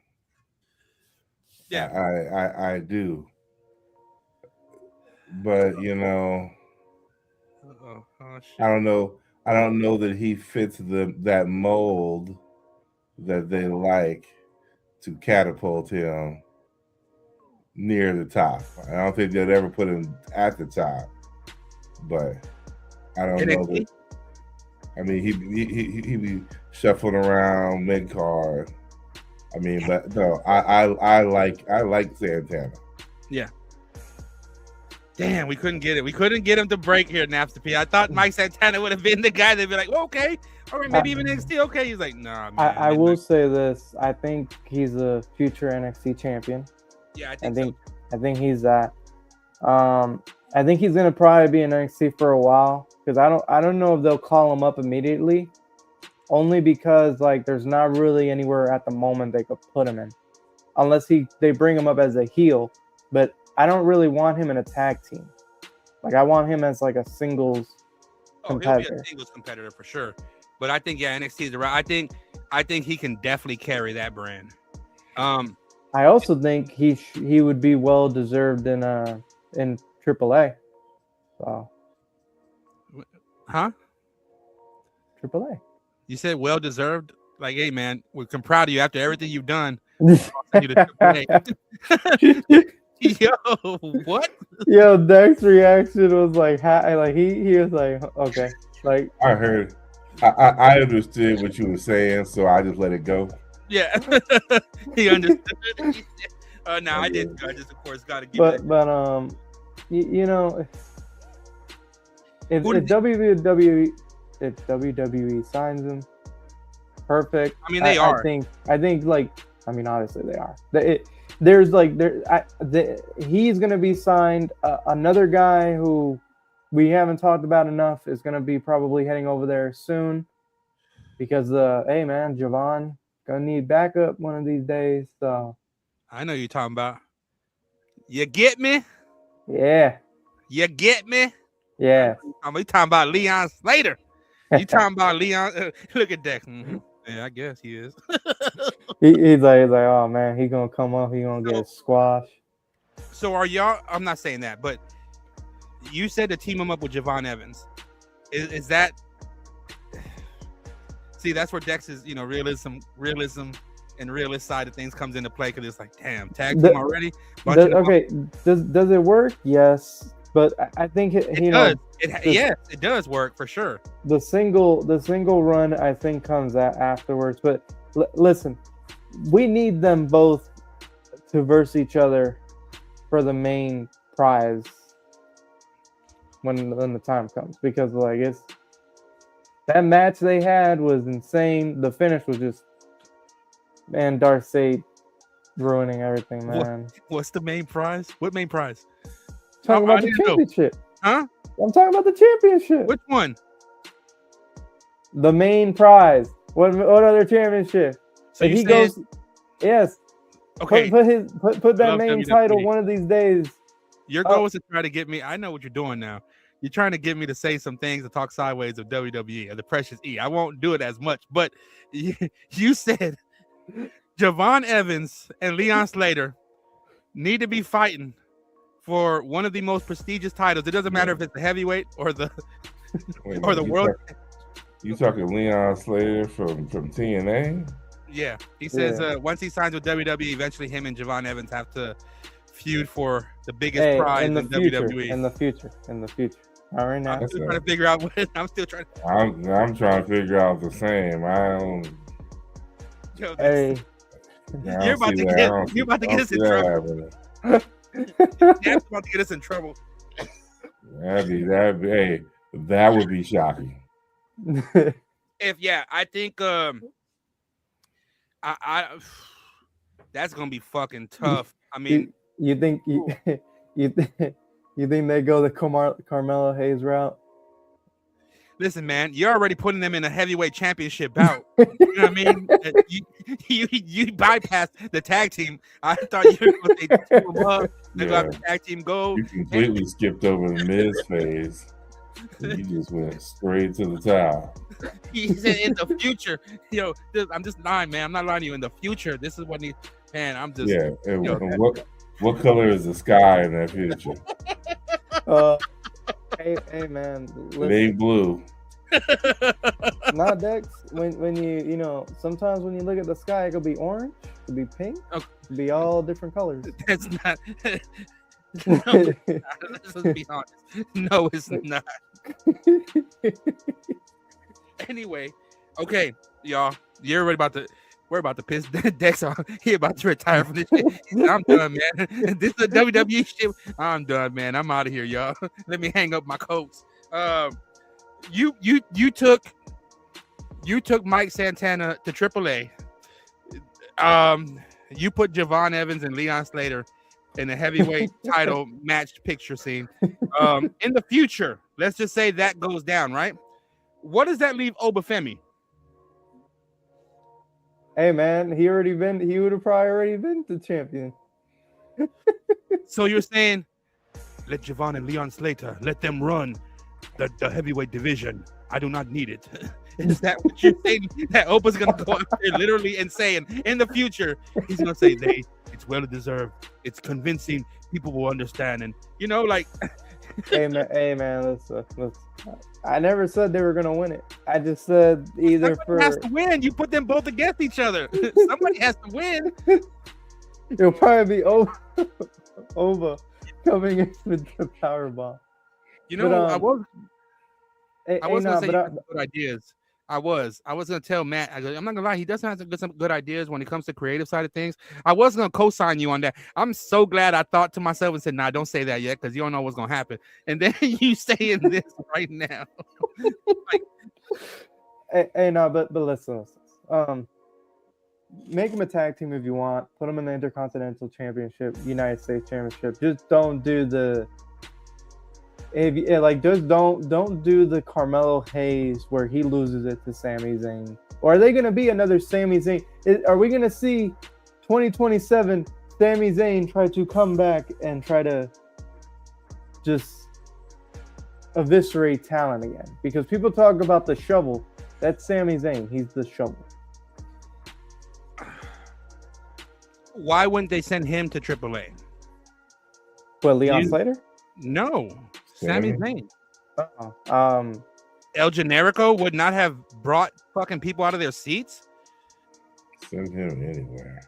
Yeah. I do. But I don't know that he fits that mold that they like to catapult him near the top. I don't think they'd ever put him at the top, but I don't know that. I mean, he be shuffling around mid card. I mean, but no, I like Santana. Yeah. Damn, we couldn't get it. We couldn't get him to break here, Napster P. I thought Mike Santana would have been the guy that'd be like, well, okay, all right, maybe even NXT. Okay, he's like, nah, man. I will say this. I think he's a future NXT champion. Yeah, I think he's that. I think he's gonna probably be in NXT for a while because I don't know if they'll call him up immediately, only because like there's not really anywhere at the moment they could put him in, unless they bring him up as a heel. But I don't really want him in a tag team. Like I want him as like a singles competitor. He'll be a singles competitor for sure. But I think NXT is the right. I think he can definitely carry that brand. I also think he would be well deserved in AAA. So. Huh? AAA. You said well deserved. Like, hey man, we're proud of you after everything you've done. You to AAA. Yo, what? Yo, Dex's reaction was like, he was like, okay, like I heard, I understood what you were saying, so I just let it go. Yeah, he understood. No, I didn't. I just, of course, got to give it. But if WWE signs him, perfect. I mean, they are. I think obviously they are. He's gonna be signed. Another guy who we haven't talked about enough is gonna be probably heading over there soon, because hey man, Javon gonna need backup one of these days. So I know you're talking about. You get me? Yeah. You get me? Yeah. I'm talking about Leon Slater. You talking about Leon? Look at Dex. Mm-hmm. Yeah, I guess he is. he's like, oh man, he's gonna come up, he's gonna get squashed. So are y'all? I'm not saying that, but you said to team him up with Javon Evans. Is that? See, that's where Dex's realism and realist side of things comes into play, because it's like, damn, tag team already. Okay, does it work? Yes, but I think it does. Yes, it does work for sure. The single run I think comes afterwards. But listen, we need them both to verse each other for the main prize when the time comes, because like that match they had was insane. The finish was just, man, Darth Sade ruining everything, man. What's the main prize? What main prize? Talking about the championship. Huh? I'm talking about the championship. Which one? The main prize. What other championship? So if he goes, yes. Okay. Put that main title one of these days. Your goal is to try to get me. I know what you're doing now. You're trying to get me to say some things to talk sideways of WWE or the Precious E. I won't do it as much, but you said Javon Evans and Leon Slater need to be fighting for one of the most prestigious titles. It doesn't matter if it's the heavyweight or the Wait, or the world. You talking Leon Slater from TNA? Yeah, he says Yeah. once he signs with WWE, eventually him and Javon Evans have to feud for the biggest prize in the in future, WWE. in the future. All right now. I'm still trying to figure out what I'm still trying to. I'm trying to figure out the same. I don't. Yo, Hey, you're about to get us in trouble. That's about to get us in trouble. That'd be hey, that would be shocking. I think I that's gonna be fucking tough. I mean, you think you think they go the Carmelo Hayes route? listen, man, you're already putting them in a heavyweight championship bout. You know what I mean? You bypassed the tag team. I thought you were going to say team them up. They got the tag team go. You completely skipped over the Miz phase. You just went straight to the top. He said in the future, I'm just lying, man. I'm not lying to you. In the future, this is what he. Man, I'm just. Yeah. What color is the sky in that future? Hey man, It ain't blue. Nah, Dex. When you sometimes when you look at the sky, it could be orange, it could be pink, it could be all different colors. That's not. No, let's just be honest. No, it's not. Anyway, okay, y'all. We're about to piss Dex off. He about to retire from this shit. He said, I'm done, man. This is the WWE shit. I'm done, man. I'm out of here, y'all. Let me hang up my coats. You took Mike Santana to AAA. You put Javon Evans and Leon Slater in a heavyweight title matched picture scene. In the future, let's just say that goes down, right? What does that leave Obafemi? Hey man, he would have probably already been the champion. So you're saying, let Javon and Leon Slater, let them run the heavyweight division. I do not need it. Is that what you're saying? That Opa's gonna go out there literally and saying in the future, he's gonna say it's well deserved. It's convincing. People will understand. And like hey man, listen. I never said they were gonna win it. I just said either somebody has to win. You put them both against each other. Somebody has to win. It'll probably be Ova coming in with the power bomb. I was gonna say but good ideas. I was gonna tell Matt. I'm not gonna lie. He does have some good ideas when it comes to creative side of things. I was gonna co-sign you on that. I'm so glad I thought to myself and said, "Nah, don't say that yet, because you don't know what's gonna happen." And then you saying this right now. But listen. Make them a tag team if you want. Put them in the Intercontinental Championship, United States Championship. Just don't do the. Just don't do the Carmelo Hayes where he loses it to Sami Zayn. Or are they going to be another Sami Zayn? Are we going to see 2027 Sami Zayn try to come back and try to just eviscerate talent again? Because people talk about the shovel. That's Sami Zayn. He's the shovel. Why wouldn't they send him to AAA? What, Leon Slater? No. Sami Zayn. Uh-oh. El Generico would not have brought fucking people out of their seats. Send him anywhere.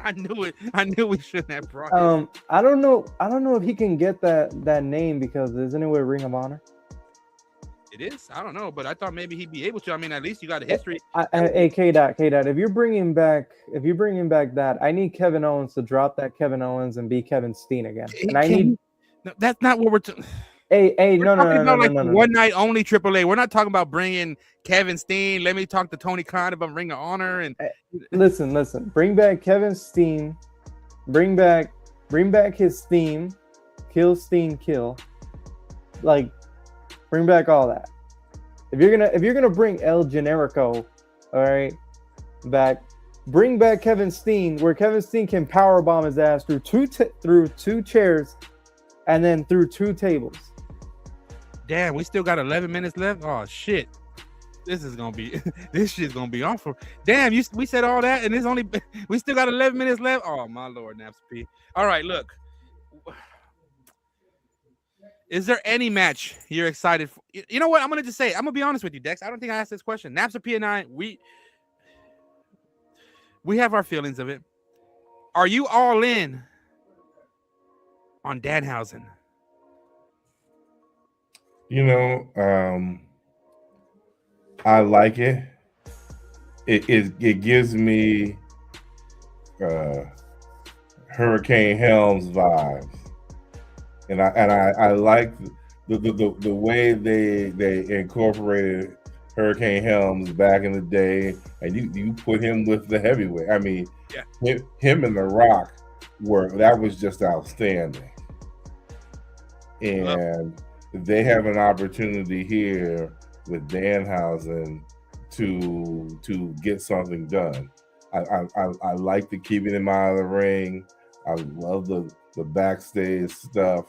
I knew it. I knew we shouldn't have brought him. I don't know if he can get that name because isn't it with Ring of Honor? It is. I don't know, but I thought maybe he'd be able to. I mean, at least you got a history. Hey, K-Dot, if you're bringing back that, I need Kevin Owens to drop that Kevin Owens and be Kevin Steen again. And No, that's not what we're talking. No. One night only AAA. We're not talking about bringing Kevin Steen. Let me talk to Tony Khan about Ring of Honor and listen. Bring back Kevin Steen. Bring back his theme. Kill Steen, kill. Bring back all that. If you're gonna bring El Generico, all right, back, bring back Kevin Steen, where Kevin Steen can powerbomb his ass through two chairs, and then through two tables. Damn, we still got 11 minutes left. Oh shit! this is gonna be this shit's gonna be awful. Damn, we said all that, and we still got 11 minutes left. Oh my lord, Naps P. All right, look. Is there any match you're excited for? You know what? I'm gonna just say. I'm gonna be honest with you, Dex. I don't think I asked this question. Naps P and I, we have our feelings of it. Are you all in on Danhausen? You know, I like it. It gives me Hurricane Helms vibes, and I like the way they incorporated Hurricane Helms back in the day, and you put him with the heavyweight. I mean, him and The Rock that was just outstanding, and they have an opportunity here with Danhausen to get something done. I like the keeping him out of the ring. I love the backstage stuff.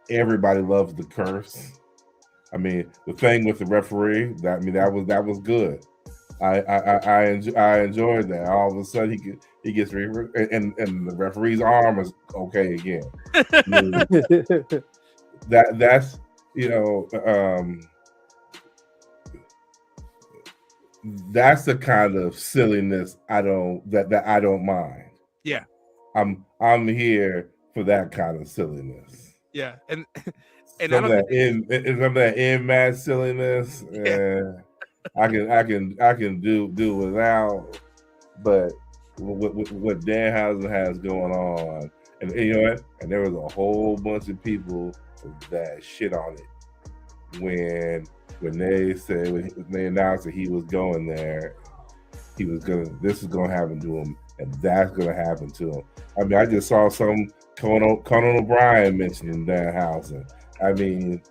Everybody loves the curse. I mean, the thing with the referee, that was good. I enjoyed that. All of a sudden he gets and the referee's arm is okay again. I mean, that's that's the kind of silliness I don't mind. Yeah, I'm here for that kind of silliness. Yeah, and some of that in match silliness. I can do without, but what Danhausen has going on, and you know what? And there was a whole bunch of people that shit on it when they announced that he was going there. This is gonna happen to him, and that's gonna happen to him. I mean, I just saw some Conan O'Brien mentioning Danhausen. I mean,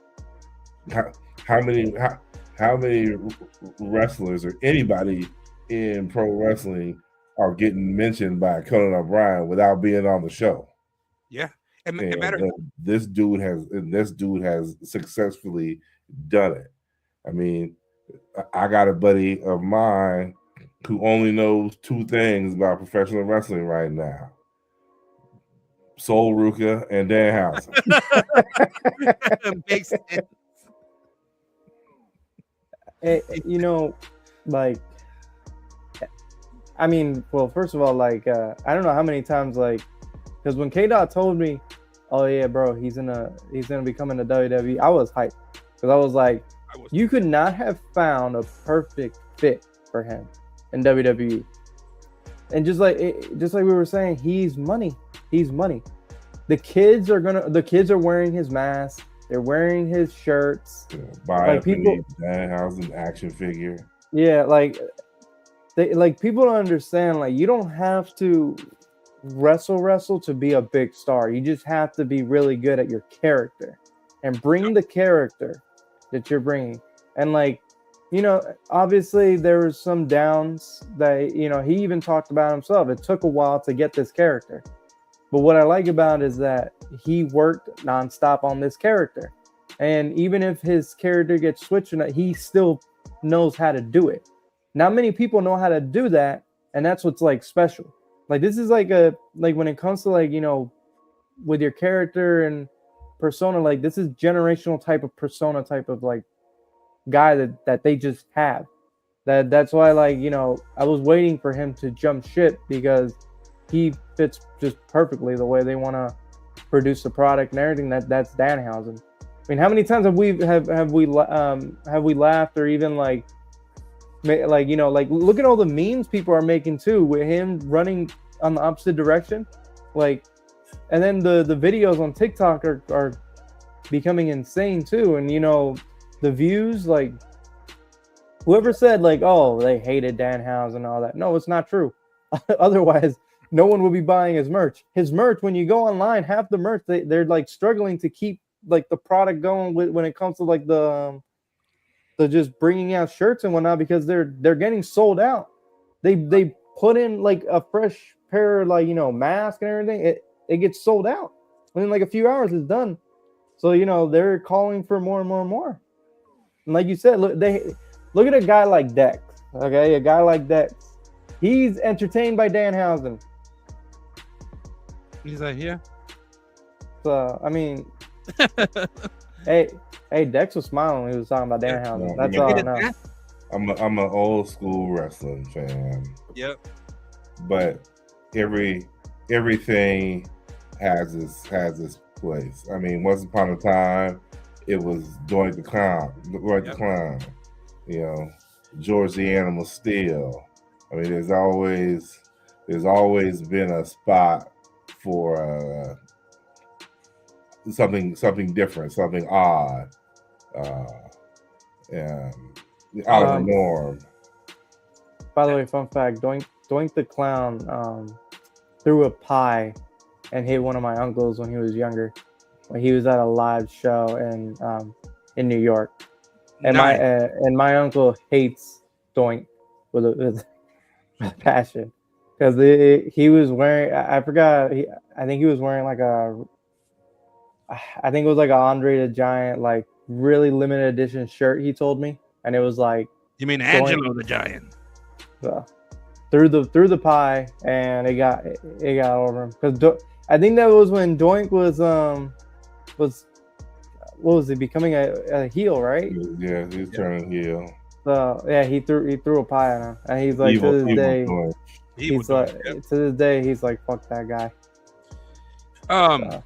how many wrestlers or anybody in pro wrestling are getting mentioned by Conan O'Brien without being on the show? Yeah, and this dude has successfully done it. I mean, I got a buddy of mine who only knows two things about professional wrestling right now: Sol Ruka and Danhausen. Makes sense. You know, like, I mean, well, first of all, like, I don't know how many times, like, because when K-Dot told me, oh yeah, bro, he's gonna be coming to WWE, I was hyped, because I was like, you could not have found a perfect fit for him in WWE. And just like we were saying, he's money. The kids are wearing his mask. They're wearing his shirts. Buy like people, Danhausen action figure. Yeah, like people don't understand. Like, you don't have to wrestle to be a big star. You just have to be really good at your character and bring the character that you're bringing. And like, you know, obviously there was some downs that, you know, he even talked about himself. It took a while to get this character. But what I like about it is that he worked nonstop on this character. And even if his character gets switched, he still knows how to do it. Not many people know how to do that. And that's what's like special. Like, this is like when it comes to, like, you know, with your character and persona, like, this is generational type of persona type of like guy that they just have. That's why, like, you know, I was waiting for him to jump ship, because he fits just perfectly the way they want to produce the product and everything. That's Danhausen. I mean, how many times have we laughed, or even like, you know, like, look at all the memes people are making too with him running on the opposite direction, like, and then the videos on TikTok are becoming insane too. And you know, the views, like, whoever said like, oh, they hated Danhausen and all that, no, it's not true. Otherwise, no one will be buying his merch. His merch, when you go online, half the merch they're like struggling to keep like the product going when it comes to like the just bringing out shirts and whatnot, because they're getting sold out. They put in like a fresh pair of, like, you know, mask and everything. It gets sold out within like a few hours. It's done. So, you know, they're calling for more and more and more. And like you said, look at a guy like Dex. Okay, a guy like Dex. He's entertained by Danhausen. He's like, yeah. So I mean, hey, Dex was smiling when he was talking about Danhausen. That's all I know. I'm an old school wrestling fan. Yep. But everything has its place. I mean, once upon a time, it was Doink the Clown, you know, George the Animal Steel. I mean, there's always been a spot for something different, something odd, and out of the norm. By the way, fun fact: Doink the Clown threw a pie and hit one of my uncles when he was younger, when he was at a live show in New York. And my uncle hates Doink with passion, because he was wearing, I forgot, I think he was wearing like I think it was like a Andre the Giant, like really limited edition shirt, he told me, and it was like, you mean Angelo the Giant? Through the pie, and it got over him, because I think that was when Doink was what was he, becoming a heel, right? Yeah, he's turning heel. So yeah, he threw a pie at him, and he's like, to this day, he's like, fuck that guy.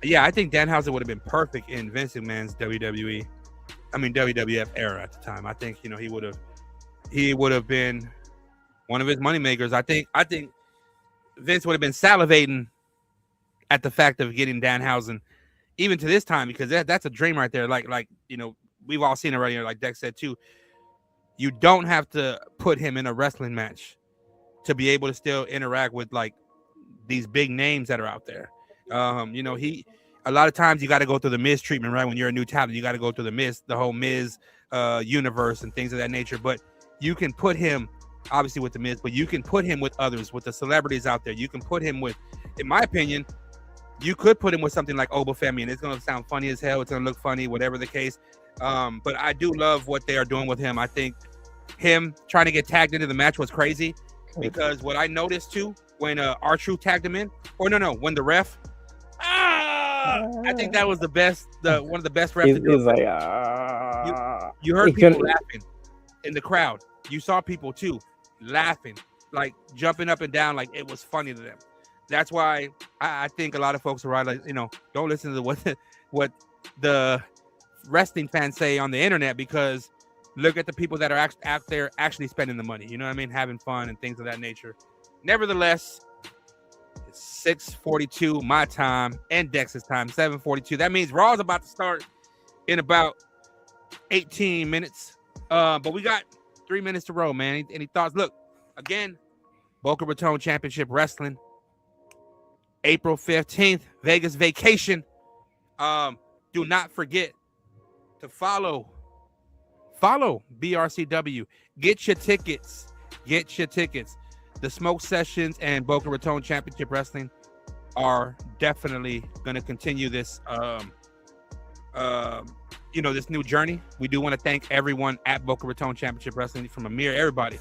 Yeah, I think Danhausen would have been perfect in Vince McMahon's WWF era at the time. I think, you know, he would have been one of his moneymakers. I think Vince would have been salivating at the fact of getting Danhausen even to this time, because that's a dream right there. Like you know, we've all seen it already, like Dex said too. You don't have to put him in a wrestling match to be able to still interact with like these big names that are out there. You know, a lot of times you got to go through the Miz treatment, right? When you're a new talent, you got to go through the whole Miz universe and things of that nature. But you can put him obviously with the Miz, but you can put him with others, with the celebrities out there. You can put him with, in my opinion, you could put him with something like Obafemi, and it's going to sound funny as hell. It's going to look funny, whatever the case. But I do love what they are doing with him. I think him trying to get tagged into the match was crazy, because what I noticed too, when R-Truth tagged him in, when the ref, I think that was one of the best refs to do. Like, you heard people laughing in the crowd. You saw people too laughing, like jumping up and down, like it was funny to them. That's why I think a lot of folks are right. Like, you know, don't listen to what the wrestling fans say on the internet, because look at the people that are out there actually spending the money. You know what I mean? Having fun and things of that nature. Nevertheless, it's 6:42 my time and Dex's time, 7:42. That means Raw's about to start in about 18 minutes. But we got 3 minutes to roll, man. Any thoughts? Look, again, Boca Raton Championship Wrestling, April 15th, Vegas vacation. Do not forget to follow BRCW. Get your tickets. The Smoke Sessions and Boca Raton Championship Wrestling are definitely going to continue this this new journey. We do want to thank everyone at Boca Raton Championship Wrestling, from Amir, everybody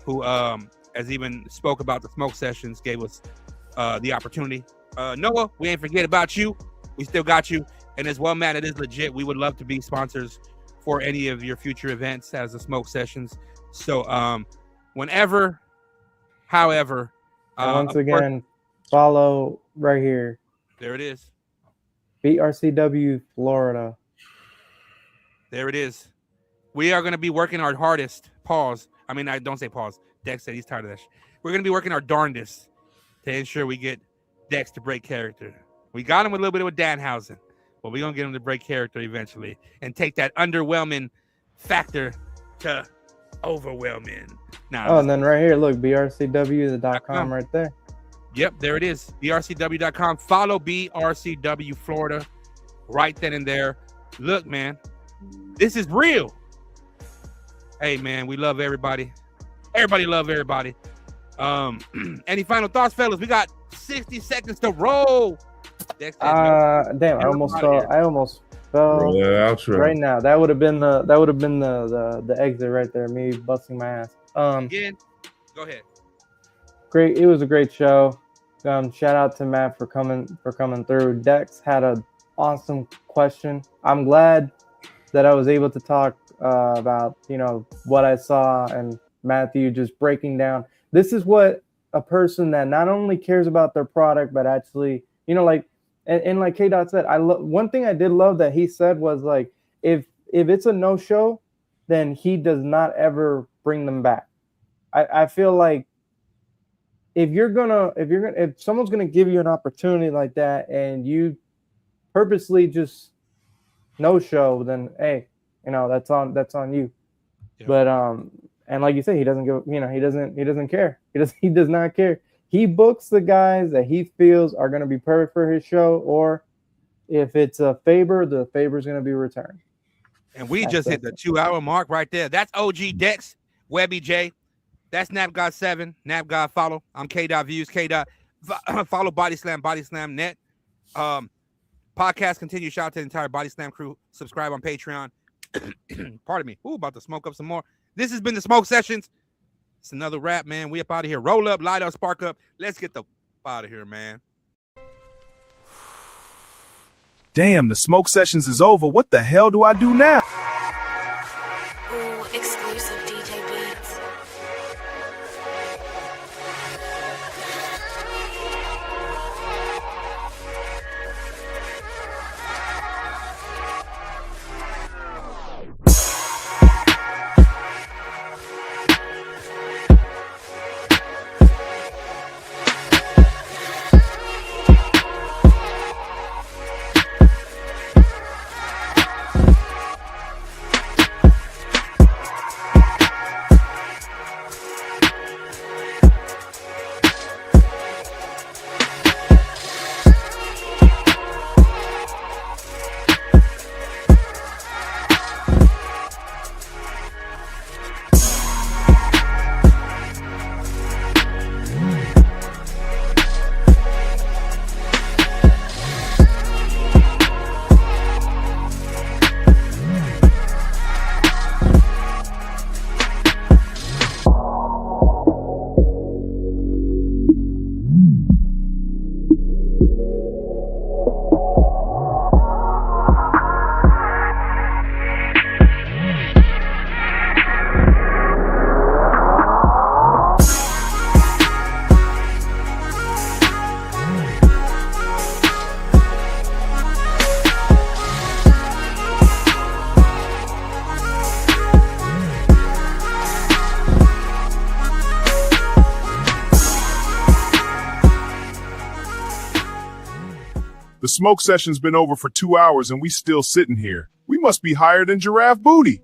who has even spoke about the Smoke Sessions, gave us the opportunity. Noah, we ain't forget about you. We still got you. And as well, Matt, it is legit. We would love to be sponsors for any of your future events as the Smoke Sessions. So whenever, however, once again, follow right here. There it is. BRCW Florida. There it is. We are going to be working our hardest. Pause. I mean, I don't say pause. Dex said he's tired of that shit. We're going to be working our darndest to ensure we get Dex to break character. We got him a little bit with Danhausen, but we're going to get him to break character eventually and take that underwhelming factor to overwhelming. And then right here, look, brcw.com right there. Yep, there it is. brcw.com. Follow BRCW Florida right then and there. Look, man, this is real. Hey, man, we love everybody. Everybody love everybody. Any final thoughts, fellas? We got 60 seconds to roll. Damn, I almost Roll NFL that outro. right now. That would have been the exit right there. Me busting my ass. Again, go ahead. Great. It was a great show. Shout out to Matt for coming through. Dex had an awesome question. I'm glad that I was able to talk about what I saw, and Matthew just breaking down. This is what a person that not only cares about their product but actually like like K Dot said. One thing I did love that he said was like if it's a no show, then he does not ever bring them back. I feel like if someone's gonna give you an opportunity like that and you purposely just no show, then hey, that's on you. Yeah. But and like you say, he doesn't give he doesn't care. He does not care. He books the guys that he feels are gonna be perfect for his show, or if it's a favor, the favor's gonna be returned. And we just hit the 2-hour mark right there. That's OG Dex, Webby J. That's NapGod7, NapGod follow. I'm K.Views, follow Body Slam Net. Podcast continue. Shout out to the entire Body Slam crew. Subscribe on Patreon. Pardon me. Ooh, about to smoke up some more. This has been the Smoke Sessions. It's another wrap, man. We up out of here. Roll up, light up, spark up. Let's get the out of here, man. Damn, the smoke sessions is over. What the hell do I do now? Ooh, exclusive DJ beats. The smoke session's been over for 2 hours and we still sitting here. We must be higher than Giraffe Booty.